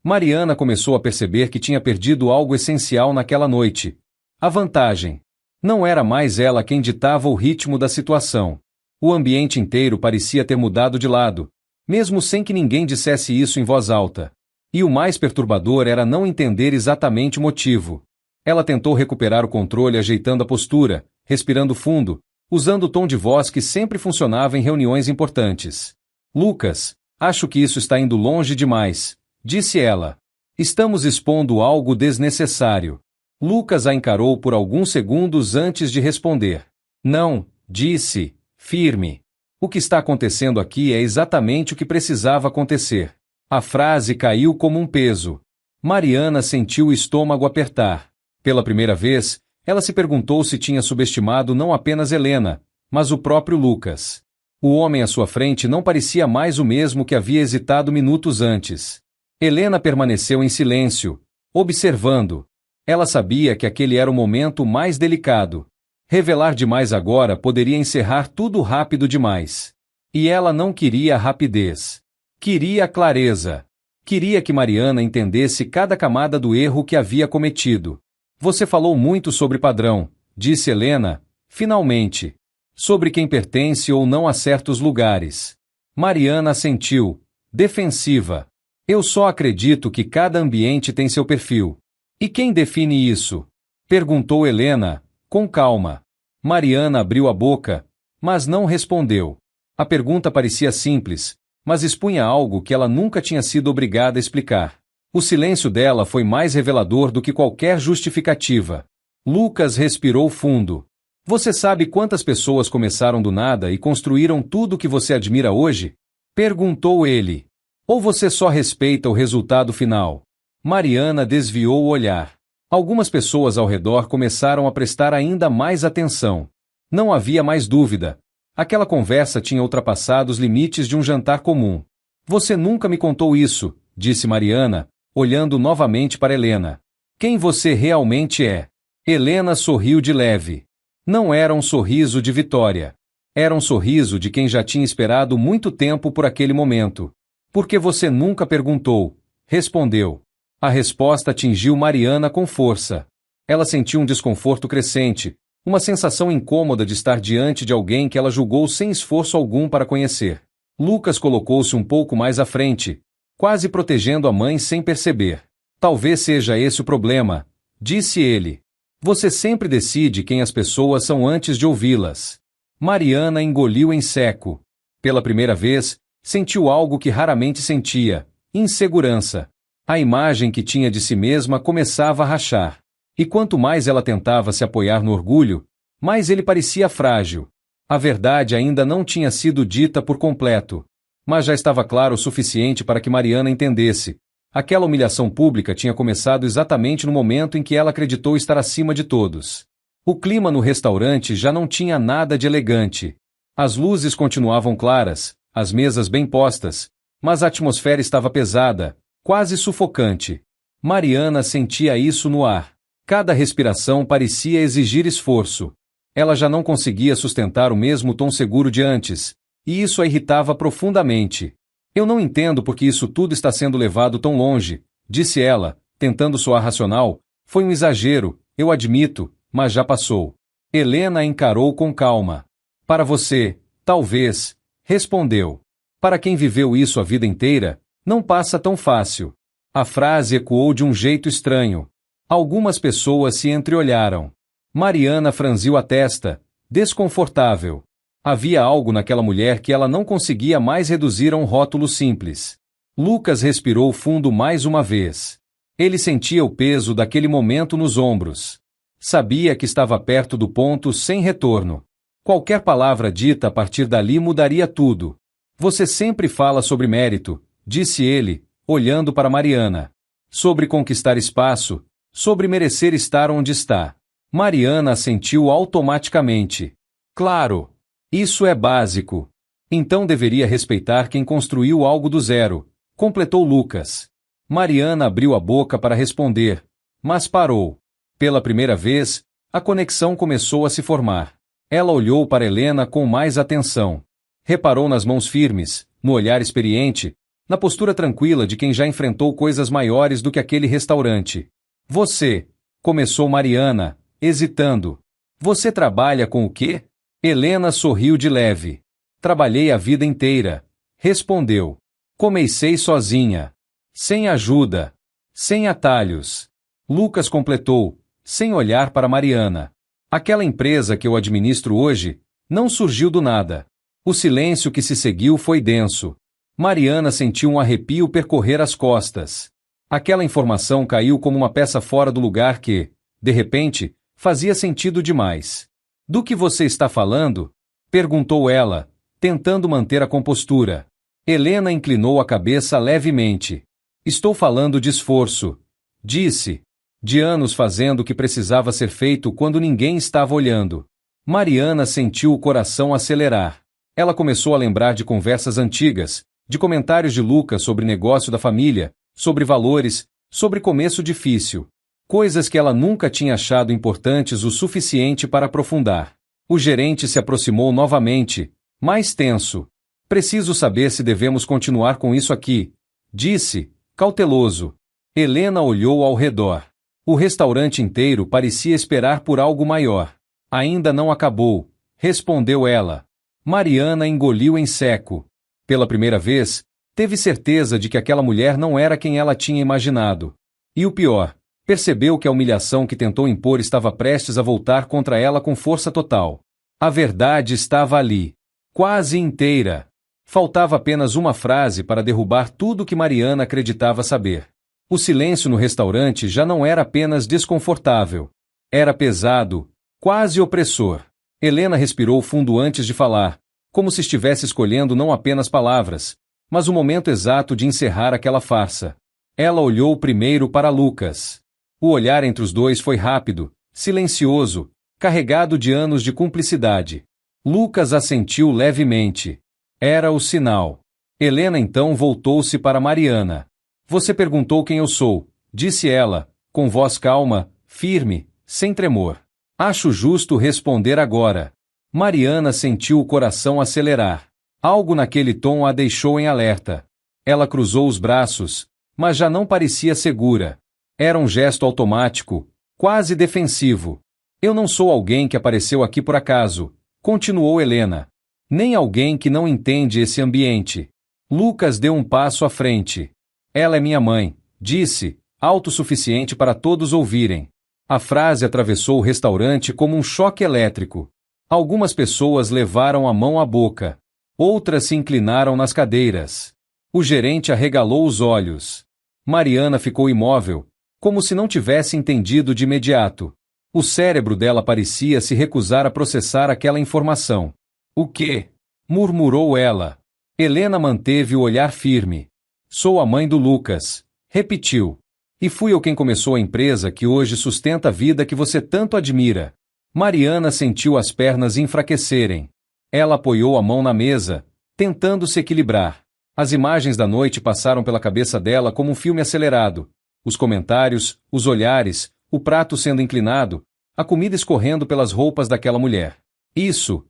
Mariana começou a perceber que tinha perdido algo essencial naquela noite. A vantagem. Não era mais ela quem ditava o ritmo da situação. O ambiente inteiro parecia ter mudado de lado, mesmo sem que ninguém dissesse isso em voz alta. E o mais perturbador era não entender exatamente o motivo. Ela tentou recuperar o controle ajeitando a postura, respirando fundo, usando o tom de voz que sempre funcionava em reuniões importantes. Lucas, acho que isso está indo longe demais, disse ela. Estamos expondo algo desnecessário. Lucas a encarou por alguns segundos antes de responder. Não, disse, firme. O que está acontecendo aqui é exatamente o que precisava acontecer. A frase caiu como um peso. Mariana sentiu o estômago apertar. Pela primeira vez, ela se perguntou se tinha subestimado não apenas Helena, mas o próprio Lucas. O homem à sua frente não parecia mais o mesmo que havia hesitado minutos antes. Helena permaneceu em silêncio, observando. Ela sabia que aquele era o momento mais delicado. Revelar demais agora poderia encerrar tudo rápido demais. E ela não queria rapidez. Queria clareza. Queria que Mariana entendesse cada camada do erro que havia cometido. Você falou muito sobre padrão, disse Helena, finalmente. Sobre quem pertence ou não a certos lugares. Mariana assentiu, defensiva. Eu só acredito que cada ambiente tem seu perfil. E quem define isso? Perguntou Helena, com calma. Mariana abriu a boca, mas não respondeu. A pergunta parecia simples, mas expunha algo que ela nunca tinha sido obrigada a explicar. O silêncio dela foi mais revelador do que qualquer justificativa. Lucas respirou fundo. Você sabe quantas pessoas começaram do nada e construíram tudo o que você admira hoje? Perguntou ele. Ou você só respeita o resultado final? Mariana desviou o olhar. Algumas pessoas ao redor começaram a prestar ainda mais atenção. Não havia mais dúvida. Aquela conversa tinha ultrapassado os limites de um jantar comum. Você nunca me contou isso, disse Mariana, olhando novamente para Helena. Quem você realmente é? Helena sorriu de leve. Não era um sorriso de vitória. Era um sorriso de quem já tinha esperado muito tempo por aquele momento. Por que você nunca perguntou? Respondeu. A resposta atingiu Mariana com força. Ela sentiu um desconforto crescente, uma sensação incômoda de estar diante de alguém que ela julgou sem esforço algum para conhecer. Lucas colocou-se um pouco mais à frente, quase protegendo a mãe sem perceber. Talvez seja esse o problema, disse ele. Você sempre decide quem as pessoas são antes de ouvi-las. Mariana engoliu em seco. Pela primeira vez, sentiu algo que raramente sentia: insegurança. A imagem que tinha de si mesma começava a rachar. E quanto mais ela tentava se apoiar no orgulho, mais ele parecia frágil. A verdade ainda não tinha sido dita por completo. Mas já estava claro o suficiente para que Mariana entendesse. Aquela humilhação pública tinha começado exatamente no momento em que ela acreditou estar acima de todos. O clima no restaurante já não tinha nada de elegante. As luzes continuavam claras, as mesas bem postas, mas a atmosfera estava pesada, quase sufocante. Mariana sentia isso no ar. Cada respiração parecia exigir esforço. Ela já não conseguia sustentar o mesmo tom seguro de antes, e isso a irritava profundamente. Eu não entendo por que isso tudo está sendo levado tão longe, disse ela, tentando soar racional. Foi um exagero, eu admito, mas já passou. Helena a encarou com calma. Para você, talvez, respondeu. Para quem viveu isso a vida inteira, não passa tão fácil. A frase ecoou de um jeito estranho. Algumas pessoas se entreolharam. Mariana franziu a testa, desconfortável. Havia algo naquela mulher que ela não conseguia mais reduzir a um rótulo simples. Lucas respirou fundo mais uma vez. Ele sentia o peso daquele momento nos ombros. Sabia que estava perto do ponto sem retorno. Qualquer palavra dita a partir dali mudaria tudo. Você sempre fala sobre mérito, disse ele, olhando para Mariana. Sobre conquistar espaço, sobre merecer estar onde está. Mariana assentiu automaticamente. Claro. Isso é básico. Então deveria respeitar quem construiu algo do zero, completou Lucas. Mariana abriu a boca para responder, mas parou. Pela primeira vez, a conexão começou a se formar. Ela olhou para Helena com mais atenção. Reparou nas mãos firmes, no olhar experiente, na postura tranquila de quem já enfrentou coisas maiores do que aquele restaurante. Você, começou Mariana, hesitando. Você trabalha com o quê? Helena sorriu de leve. Trabalhei a vida inteira, respondeu. Comecei sozinha. Sem ajuda. Sem atalhos. Lucas completou, sem olhar para Mariana. Aquela empresa que eu administro hoje não surgiu do nada. O silêncio que se seguiu foi denso. Mariana sentiu um arrepio percorrer as costas. Aquela informação caiu como uma peça fora do lugar que, de repente, fazia sentido demais. Do que você está falando? Perguntou ela, tentando manter a compostura. Helena inclinou a cabeça levemente. Estou falando de esforço, disse. De anos fazendo o que precisava ser feito quando ninguém estava olhando. Mariana sentiu o coração acelerar. Ela começou a lembrar de conversas antigas, de comentários de Lucas sobre negócio da família, sobre valores, sobre começo difícil. Coisas que ela nunca tinha achado importantes o suficiente para aprofundar. O gerente se aproximou novamente, mais tenso. Preciso saber se devemos continuar com isso aqui, disse, cauteloso. Helena olhou ao redor. O restaurante inteiro parecia esperar por algo maior. Ainda não acabou, respondeu ela. Mariana engoliu em seco. Pela primeira vez, teve certeza de que aquela mulher não era quem ela tinha imaginado. E o pior, percebeu que a humilhação que tentou impor estava prestes a voltar contra ela com força total. A verdade estava ali, quase inteira. Faltava apenas uma frase para derrubar tudo que Mariana acreditava saber. O silêncio no restaurante já não era apenas desconfortável. Era pesado, quase opressor. Helena respirou fundo antes de falar, como se estivesse escolhendo não apenas palavras, mas o momento exato de encerrar aquela farsa. Ela olhou primeiro para Lucas. O olhar entre os dois foi rápido, silencioso, carregado de anos de cumplicidade. Lucas assentiu levemente. Era o sinal. Helena então voltou-se para Mariana. Você perguntou quem eu sou, disse ela, com voz calma, firme, sem tremor. Acho justo responder agora. Mariana sentiu o coração acelerar. Algo naquele tom a deixou em alerta. Ela cruzou os braços, mas já não parecia segura. Era um gesto automático, quase defensivo. Eu não sou alguém que apareceu aqui por acaso, continuou Helena. Nem alguém que não entende esse ambiente. Lucas deu um passo à frente. Ela é minha mãe, disse, autossuficiente para todos ouvirem. A frase atravessou o restaurante como um choque elétrico. Algumas pessoas levaram a mão à boca. Outras se inclinaram nas cadeiras. O gerente arregalou os olhos. Mariana ficou imóvel, como se não tivesse entendido de imediato. O cérebro dela parecia se recusar a processar aquela informação. O quê? Murmurou ela. Helena manteve o olhar firme. Sou a mãe do Lucas, repetiu. E fui eu quem começou a empresa que hoje sustenta a vida que você tanto admira. Mariana sentiu as pernas enfraquecerem. Ela apoiou a mão na mesa, tentando se equilibrar. As imagens da noite passaram pela cabeça dela como um filme acelerado. Os comentários, os olhares, o prato sendo inclinado, a comida escorrendo pelas roupas daquela mulher. Isso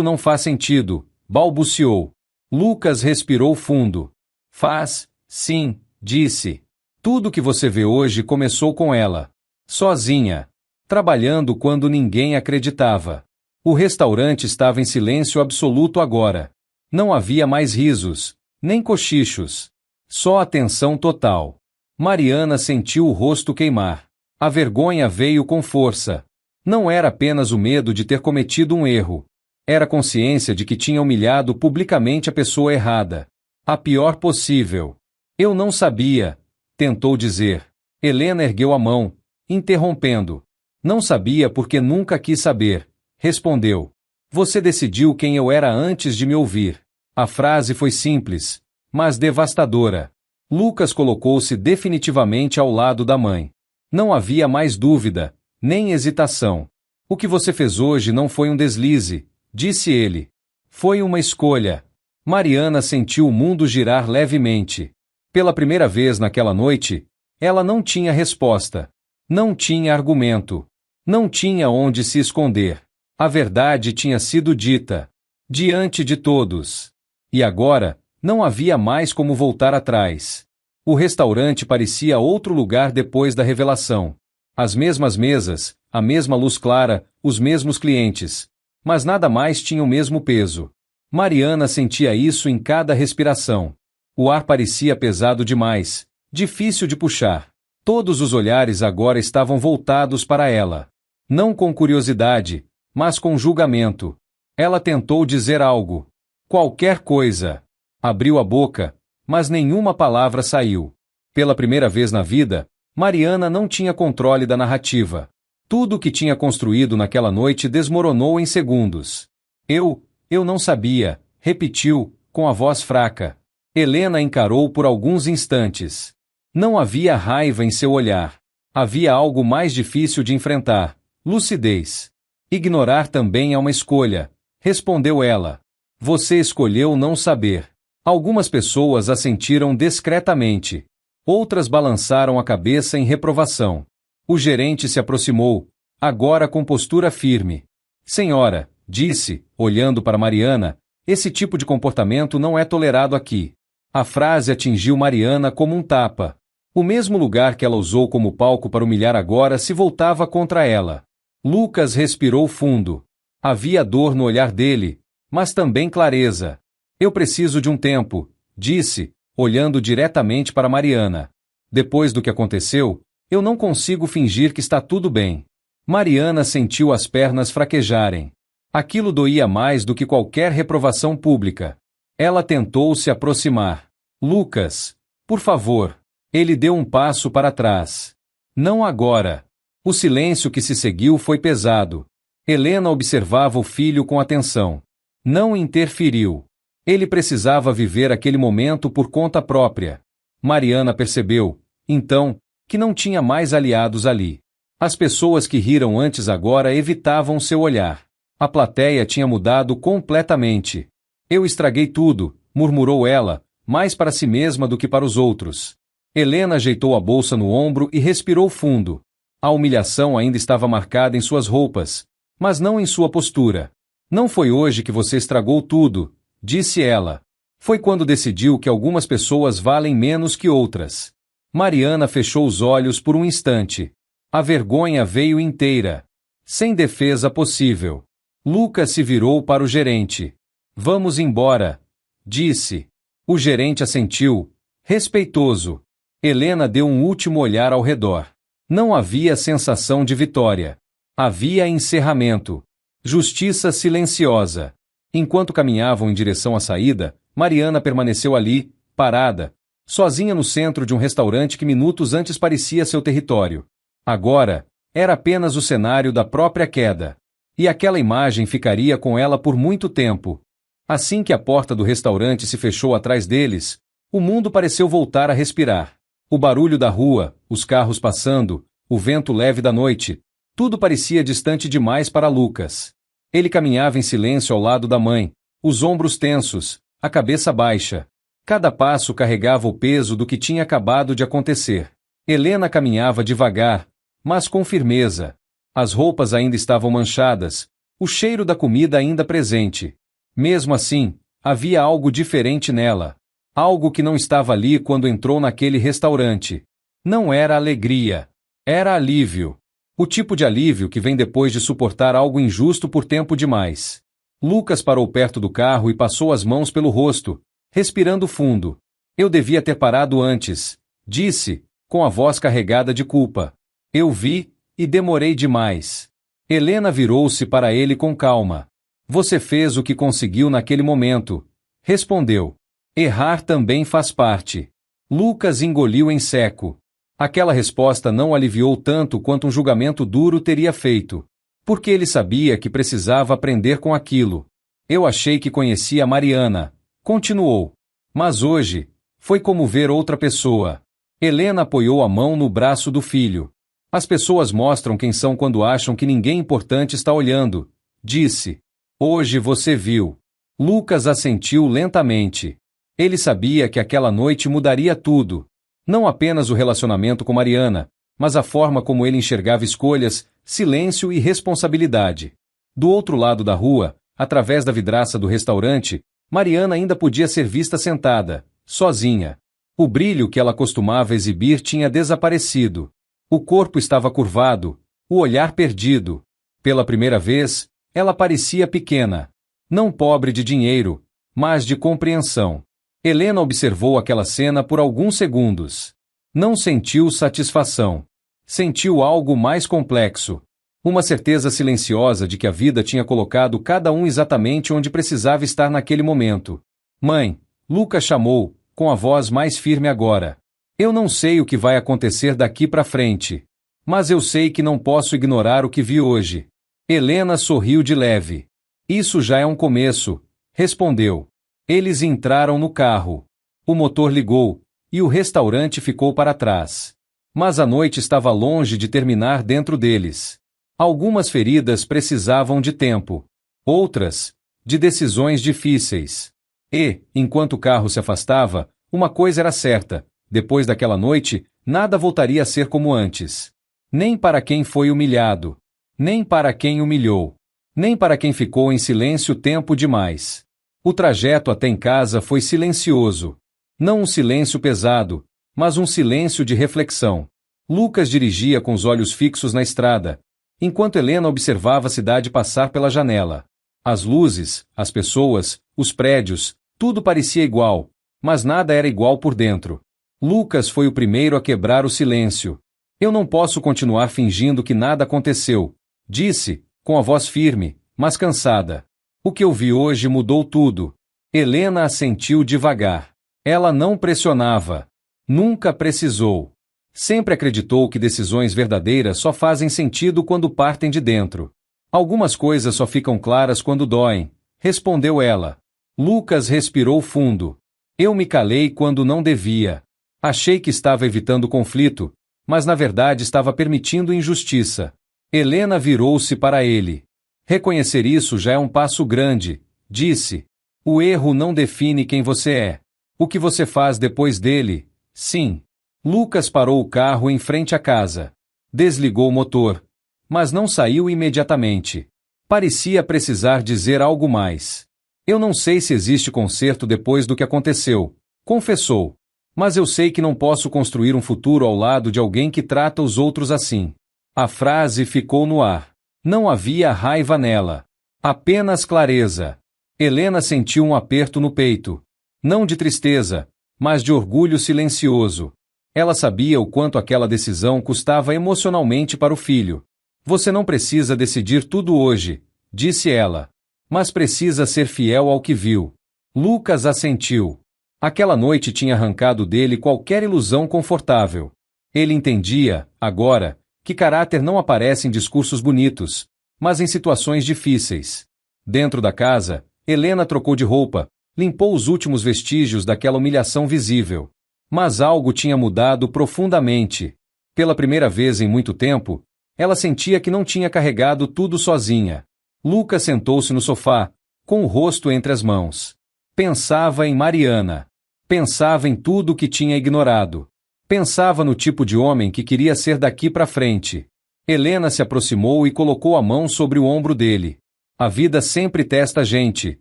não faz sentido, balbuciou. Lucas respirou fundo. Faz, sim, disse. Tudo que você vê hoje começou com ela. Sozinha. Trabalhando quando ninguém acreditava. O restaurante estava em silêncio absoluto agora. Não havia mais risos, nem cochichos. Só atenção total. Mariana sentiu o rosto queimar. A vergonha veio com força. Não era apenas o medo de ter cometido um erro. Era a consciência de que tinha humilhado publicamente a pessoa errada. A pior possível. Eu não sabia, tentou dizer. Helena ergueu a mão, interrompendo. Não sabia porque nunca quis saber, respondeu. Você decidiu quem eu era antes de me ouvir. A frase foi simples, mas devastadora. Lucas colocou-se definitivamente ao lado da mãe. Não havia mais dúvida, nem hesitação. O que você fez hoje não foi um deslize, disse ele. Foi uma escolha. Mariana sentiu o mundo girar levemente. Pela primeira vez naquela noite, ela não tinha resposta. Não tinha argumento. Não tinha onde se esconder. A verdade tinha sido dita. Diante de todos. E agora, não havia mais como voltar atrás. O restaurante parecia outro lugar depois da revelação. As mesmas mesas, a mesma luz clara, os mesmos clientes. Mas nada mais tinha o mesmo peso. Mariana sentia isso em cada respiração. O ar parecia pesado demais, difícil de puxar. Todos os olhares agora estavam voltados para ela. Não com curiosidade, mas com julgamento. Ela tentou dizer algo. Qualquer coisa. Abriu a boca, mas nenhuma palavra saiu. Pela primeira vez na vida, Mariana não tinha controle da narrativa. Tudo o que tinha construído naquela noite desmoronou em segundos. Eu não sabia, repetiu, com a voz fraca. Helena encarou por alguns instantes. Não havia raiva em seu olhar. Havia algo mais difícil de enfrentar, lucidez. Ignorar também é uma escolha, respondeu ela. Você escolheu não saber. Algumas pessoas assentiram discretamente. Outras balançaram a cabeça em reprovação. O gerente se aproximou, agora com postura firme. Senhora, disse, olhando para Mariana, esse tipo de comportamento não é tolerado aqui. A frase atingiu Mariana como um tapa. O mesmo lugar que ela usou como palco para humilhar agora se voltava contra ela. Lucas respirou fundo. Havia dor no olhar dele, mas também clareza. Eu preciso de um tempo, disse, olhando diretamente para Mariana. Depois do que aconteceu, eu não consigo fingir que está tudo bem. Mariana sentiu as pernas fraquejarem. Aquilo doía mais do que qualquer reprovação pública. Ela tentou se aproximar. Lucas, por favor. Ele deu um passo para trás. Não agora. O silêncio que se seguiu foi pesado. Helena observava o filho com atenção. Não interferiu. Ele precisava viver aquele momento por conta própria. Mariana percebeu, então, que não tinha mais aliados ali. As pessoas que riram antes agora evitavam seu olhar. A plateia tinha mudado completamente. Eu estraguei tudo, murmurou ela, mais para si mesma do que para os outros. Helena ajeitou a bolsa no ombro e respirou fundo. A humilhação ainda estava marcada em suas roupas, mas não em sua postura. Não foi hoje que você estragou tudo, disse ela. Foi quando decidiu que algumas pessoas valem menos que outras. Mariana fechou os olhos por um instante. A vergonha veio inteira. Sem defesa possível. Lucas se virou para o gerente. Vamos embora, disse. O gerente assentiu, respeitoso. Helena deu um último olhar ao redor. Não havia sensação de vitória. Havia encerramento. Justiça silenciosa. Enquanto caminhavam em direção à saída, Mariana permaneceu ali, parada, sozinha no centro de um restaurante que minutos antes parecia seu território. Agora, era apenas o cenário da própria queda. E aquela imagem ficaria com ela por muito tempo. Assim que a porta do restaurante se fechou atrás deles, o mundo pareceu voltar a respirar. O barulho da rua, os carros passando, o vento leve da noite, tudo parecia distante demais para Lucas. Ele caminhava em silêncio ao lado da mãe, os ombros tensos, a cabeça baixa. Cada passo carregava o peso do que tinha acabado de acontecer. Helena caminhava devagar, mas com firmeza. As roupas ainda estavam manchadas, o cheiro da comida ainda presente. Mesmo assim, havia algo diferente nela. Algo que não estava ali quando entrou naquele restaurante. Não era alegria. Era alívio. O tipo de alívio que vem depois de suportar algo injusto por tempo demais. Lucas parou perto do carro e passou as mãos pelo rosto, respirando fundo. Eu devia ter parado antes, disse, com a voz carregada de culpa. Eu vi, e demorei demais. Helena virou-se para ele com calma. Você fez o que conseguiu naquele momento, respondeu. Errar também faz parte. Lucas engoliu em seco. Aquela resposta não aliviou tanto quanto um julgamento duro teria feito. Porque ele sabia que precisava aprender com aquilo. Eu achei que conhecia a Mariana, continuou. Mas hoje, foi como ver outra pessoa. Helena apoiou a mão no braço do filho. As pessoas mostram quem são quando acham que ninguém importante está olhando, disse. Hoje você viu. Lucas assentiu lentamente. Ele sabia que aquela noite mudaria tudo. Não apenas o relacionamento com Mariana, mas a forma como ele enxergava escolhas, silêncio e responsabilidade. Do outro lado da rua, através da vidraça do restaurante, Mariana ainda podia ser vista sentada, sozinha. O brilho que ela costumava exibir tinha desaparecido. O corpo estava curvado, o olhar perdido. Pela primeira vez, ela parecia pequena. Não pobre de dinheiro, mas de compreensão. Helena observou aquela cena por alguns segundos. Não sentiu satisfação. Sentiu algo mais complexo. Uma certeza silenciosa de que a vida tinha colocado cada um exatamente onde precisava estar naquele momento. Mãe, Lucas chamou, com a voz mais firme agora. Eu não sei o que vai acontecer daqui para frente. Mas eu sei que não posso ignorar o que vi hoje. Helena sorriu de leve. Isso já é um começo, respondeu. Eles entraram no carro. O motor ligou, e o restaurante ficou para trás. Mas a noite estava longe de terminar dentro deles. Algumas feridas precisavam de tempo. Outras, de decisões difíceis. E, enquanto o carro se afastava, uma coisa era certa: depois daquela noite, nada voltaria a ser como antes. Nem para quem foi humilhado, nem para quem humilhou, nem para quem ficou em silêncio tempo demais. O trajeto até em casa foi silencioso. Não um silêncio pesado, mas um silêncio de reflexão. Lucas dirigia com os olhos fixos na estrada, enquanto Helena observava a cidade passar pela janela. As luzes, as pessoas, os prédios, tudo parecia igual, mas nada era igual por dentro. Lucas foi o primeiro a quebrar o silêncio. Eu não posso continuar fingindo que nada aconteceu, disse, com a voz firme, mas cansada. O que eu vi hoje mudou tudo. Helena assentiu devagar. Ela não pressionava. Nunca precisou. Sempre acreditou que decisões verdadeiras só fazem sentido quando partem de dentro. Algumas coisas só ficam claras quando doem, respondeu ela. Lucas respirou fundo. Eu me calei quando não devia. Achei que estava evitando conflito, mas na verdade estava permitindo injustiça. Helena virou-se para ele. Reconhecer isso já é um passo grande, disse. O erro não define quem você é. O que você faz depois dele, sim. Lucas parou o carro em frente à casa. Desligou o motor, mas não saiu imediatamente. Parecia precisar dizer algo mais. Eu não sei se existe conserto depois do que aconteceu, confessou. Mas eu sei que não posso construir um futuro ao lado de alguém que trata os outros assim. A frase ficou no ar. Não havia raiva nela. Apenas clareza. Helena sentiu um aperto no peito. Não de tristeza, mas de orgulho silencioso. Ela sabia o quanto aquela decisão custava emocionalmente para o filho. Você não precisa decidir tudo hoje, disse ela. Mas precisa ser fiel ao que viu. Lucas assentiu. Aquela noite tinha arrancado dele qualquer ilusão confortável. Ele entendia, agora, que caráter não aparece em discursos bonitos, mas em situações difíceis. Dentro da casa, Helena trocou de roupa, limpou os últimos vestígios daquela humilhação visível. Mas algo tinha mudado profundamente. Pela primeira vez em muito tempo, ela sentia que não tinha carregado tudo sozinha. Lucas sentou-se no sofá, com o rosto entre as mãos. Pensava em Mariana. Pensava em tudo o que tinha ignorado. Pensava no tipo de homem que queria ser daqui para frente. Helena se aproximou e colocou a mão sobre o ombro dele. A vida sempre testa a gente,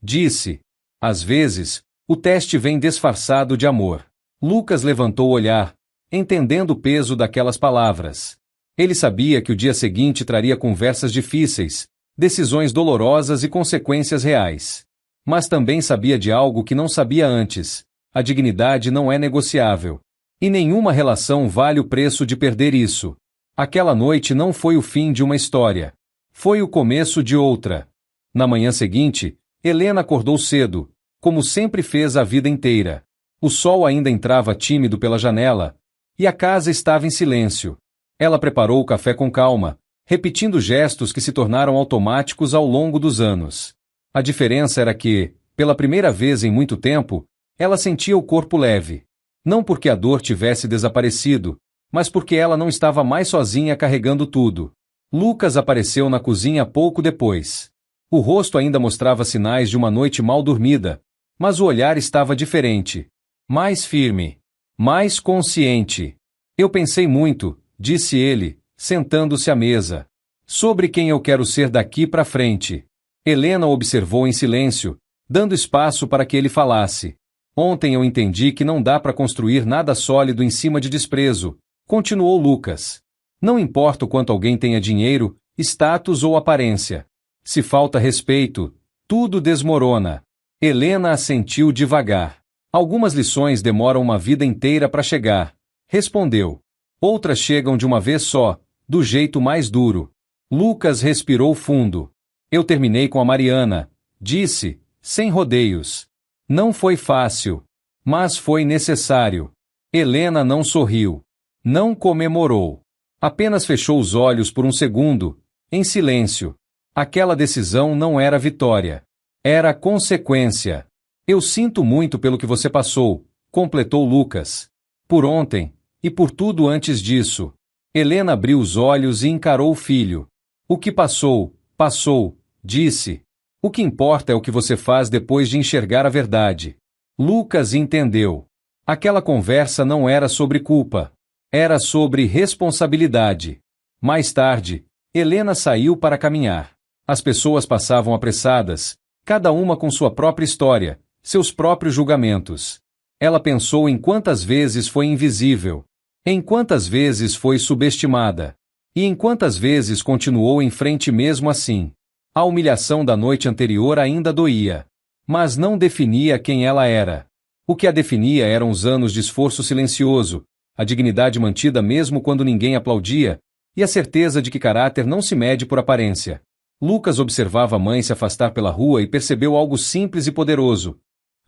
disse. Às vezes, o teste vem disfarçado de amor. Lucas levantou o olhar, entendendo o peso daquelas palavras. Ele sabia que o dia seguinte traria conversas difíceis, decisões dolorosas e consequências reais. Mas também sabia de algo que não sabia antes. A dignidade não é negociável. E nenhuma relação vale o preço de perder isso. Aquela noite não foi o fim de uma história. Foi o começo de outra. Na manhã seguinte, Helena acordou cedo, como sempre fez a vida inteira. O sol ainda entrava tímido pela janela, e a casa estava em silêncio. Ela preparou o café com calma, repetindo gestos que se tornaram automáticos ao longo dos anos. A diferença era que, pela primeira vez em muito tempo, ela sentia o corpo leve. Não porque a dor tivesse desaparecido, mas porque ela não estava mais sozinha carregando tudo. Lucas apareceu na cozinha pouco depois. O rosto ainda mostrava sinais de uma noite mal dormida, mas o olhar estava diferente. Mais firme. Mais consciente. Eu pensei muito, disse ele, sentando-se à mesa. Sobre quem eu quero ser daqui para frente. Helena o observou em silêncio, dando espaço para que ele falasse. Ontem eu entendi que não dá para construir nada sólido em cima de desprezo, continuou Lucas. Não importa o quanto alguém tenha dinheiro, status ou aparência. Se falta respeito, tudo desmorona. Helena assentiu devagar. Algumas lições demoram uma vida inteira para chegar, respondeu. Outras chegam de uma vez só, do jeito mais duro. Lucas respirou fundo. Eu terminei com a Mariana, disse, sem rodeios. Não foi fácil, mas foi necessário. Helena não sorriu. Não comemorou. Apenas fechou os olhos por um segundo, em silêncio. Aquela decisão não era vitória. Era consequência. Eu sinto muito pelo que você passou, completou Lucas. Por ontem, e por tudo antes disso. Helena abriu os olhos e encarou o filho. O que passou, passou, disse. O que importa é o que você faz depois de enxergar a verdade. Lucas entendeu. Aquela conversa não era sobre culpa. Era sobre responsabilidade. Mais tarde, Helena saiu para caminhar. As pessoas passavam apressadas, cada uma com sua própria história, seus próprios julgamentos. Ela pensou em quantas vezes foi invisível, em quantas vezes foi subestimada, e em quantas vezes continuou em frente mesmo assim. A humilhação da noite anterior ainda doía, mas não definia quem ela era. O que a definia eram os anos de esforço silencioso, a dignidade mantida mesmo quando ninguém aplaudia, e a certeza de que caráter não se mede por aparência. Lucas observava a mãe se afastar pela rua e percebeu algo simples e poderoso.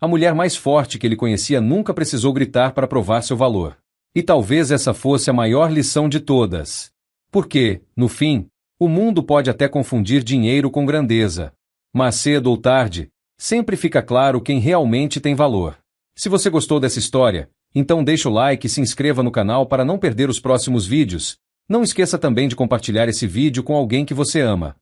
A mulher mais forte que ele conhecia nunca precisou gritar para provar seu valor. E talvez essa fosse a maior lição de todas. Porque, no fim, o mundo pode até confundir dinheiro com grandeza. Mas cedo ou tarde, sempre fica claro quem realmente tem valor. Se você gostou dessa história, então deixa o like e se inscreva no canal para não perder os próximos vídeos. Não esqueça também de compartilhar esse vídeo com alguém que você ama.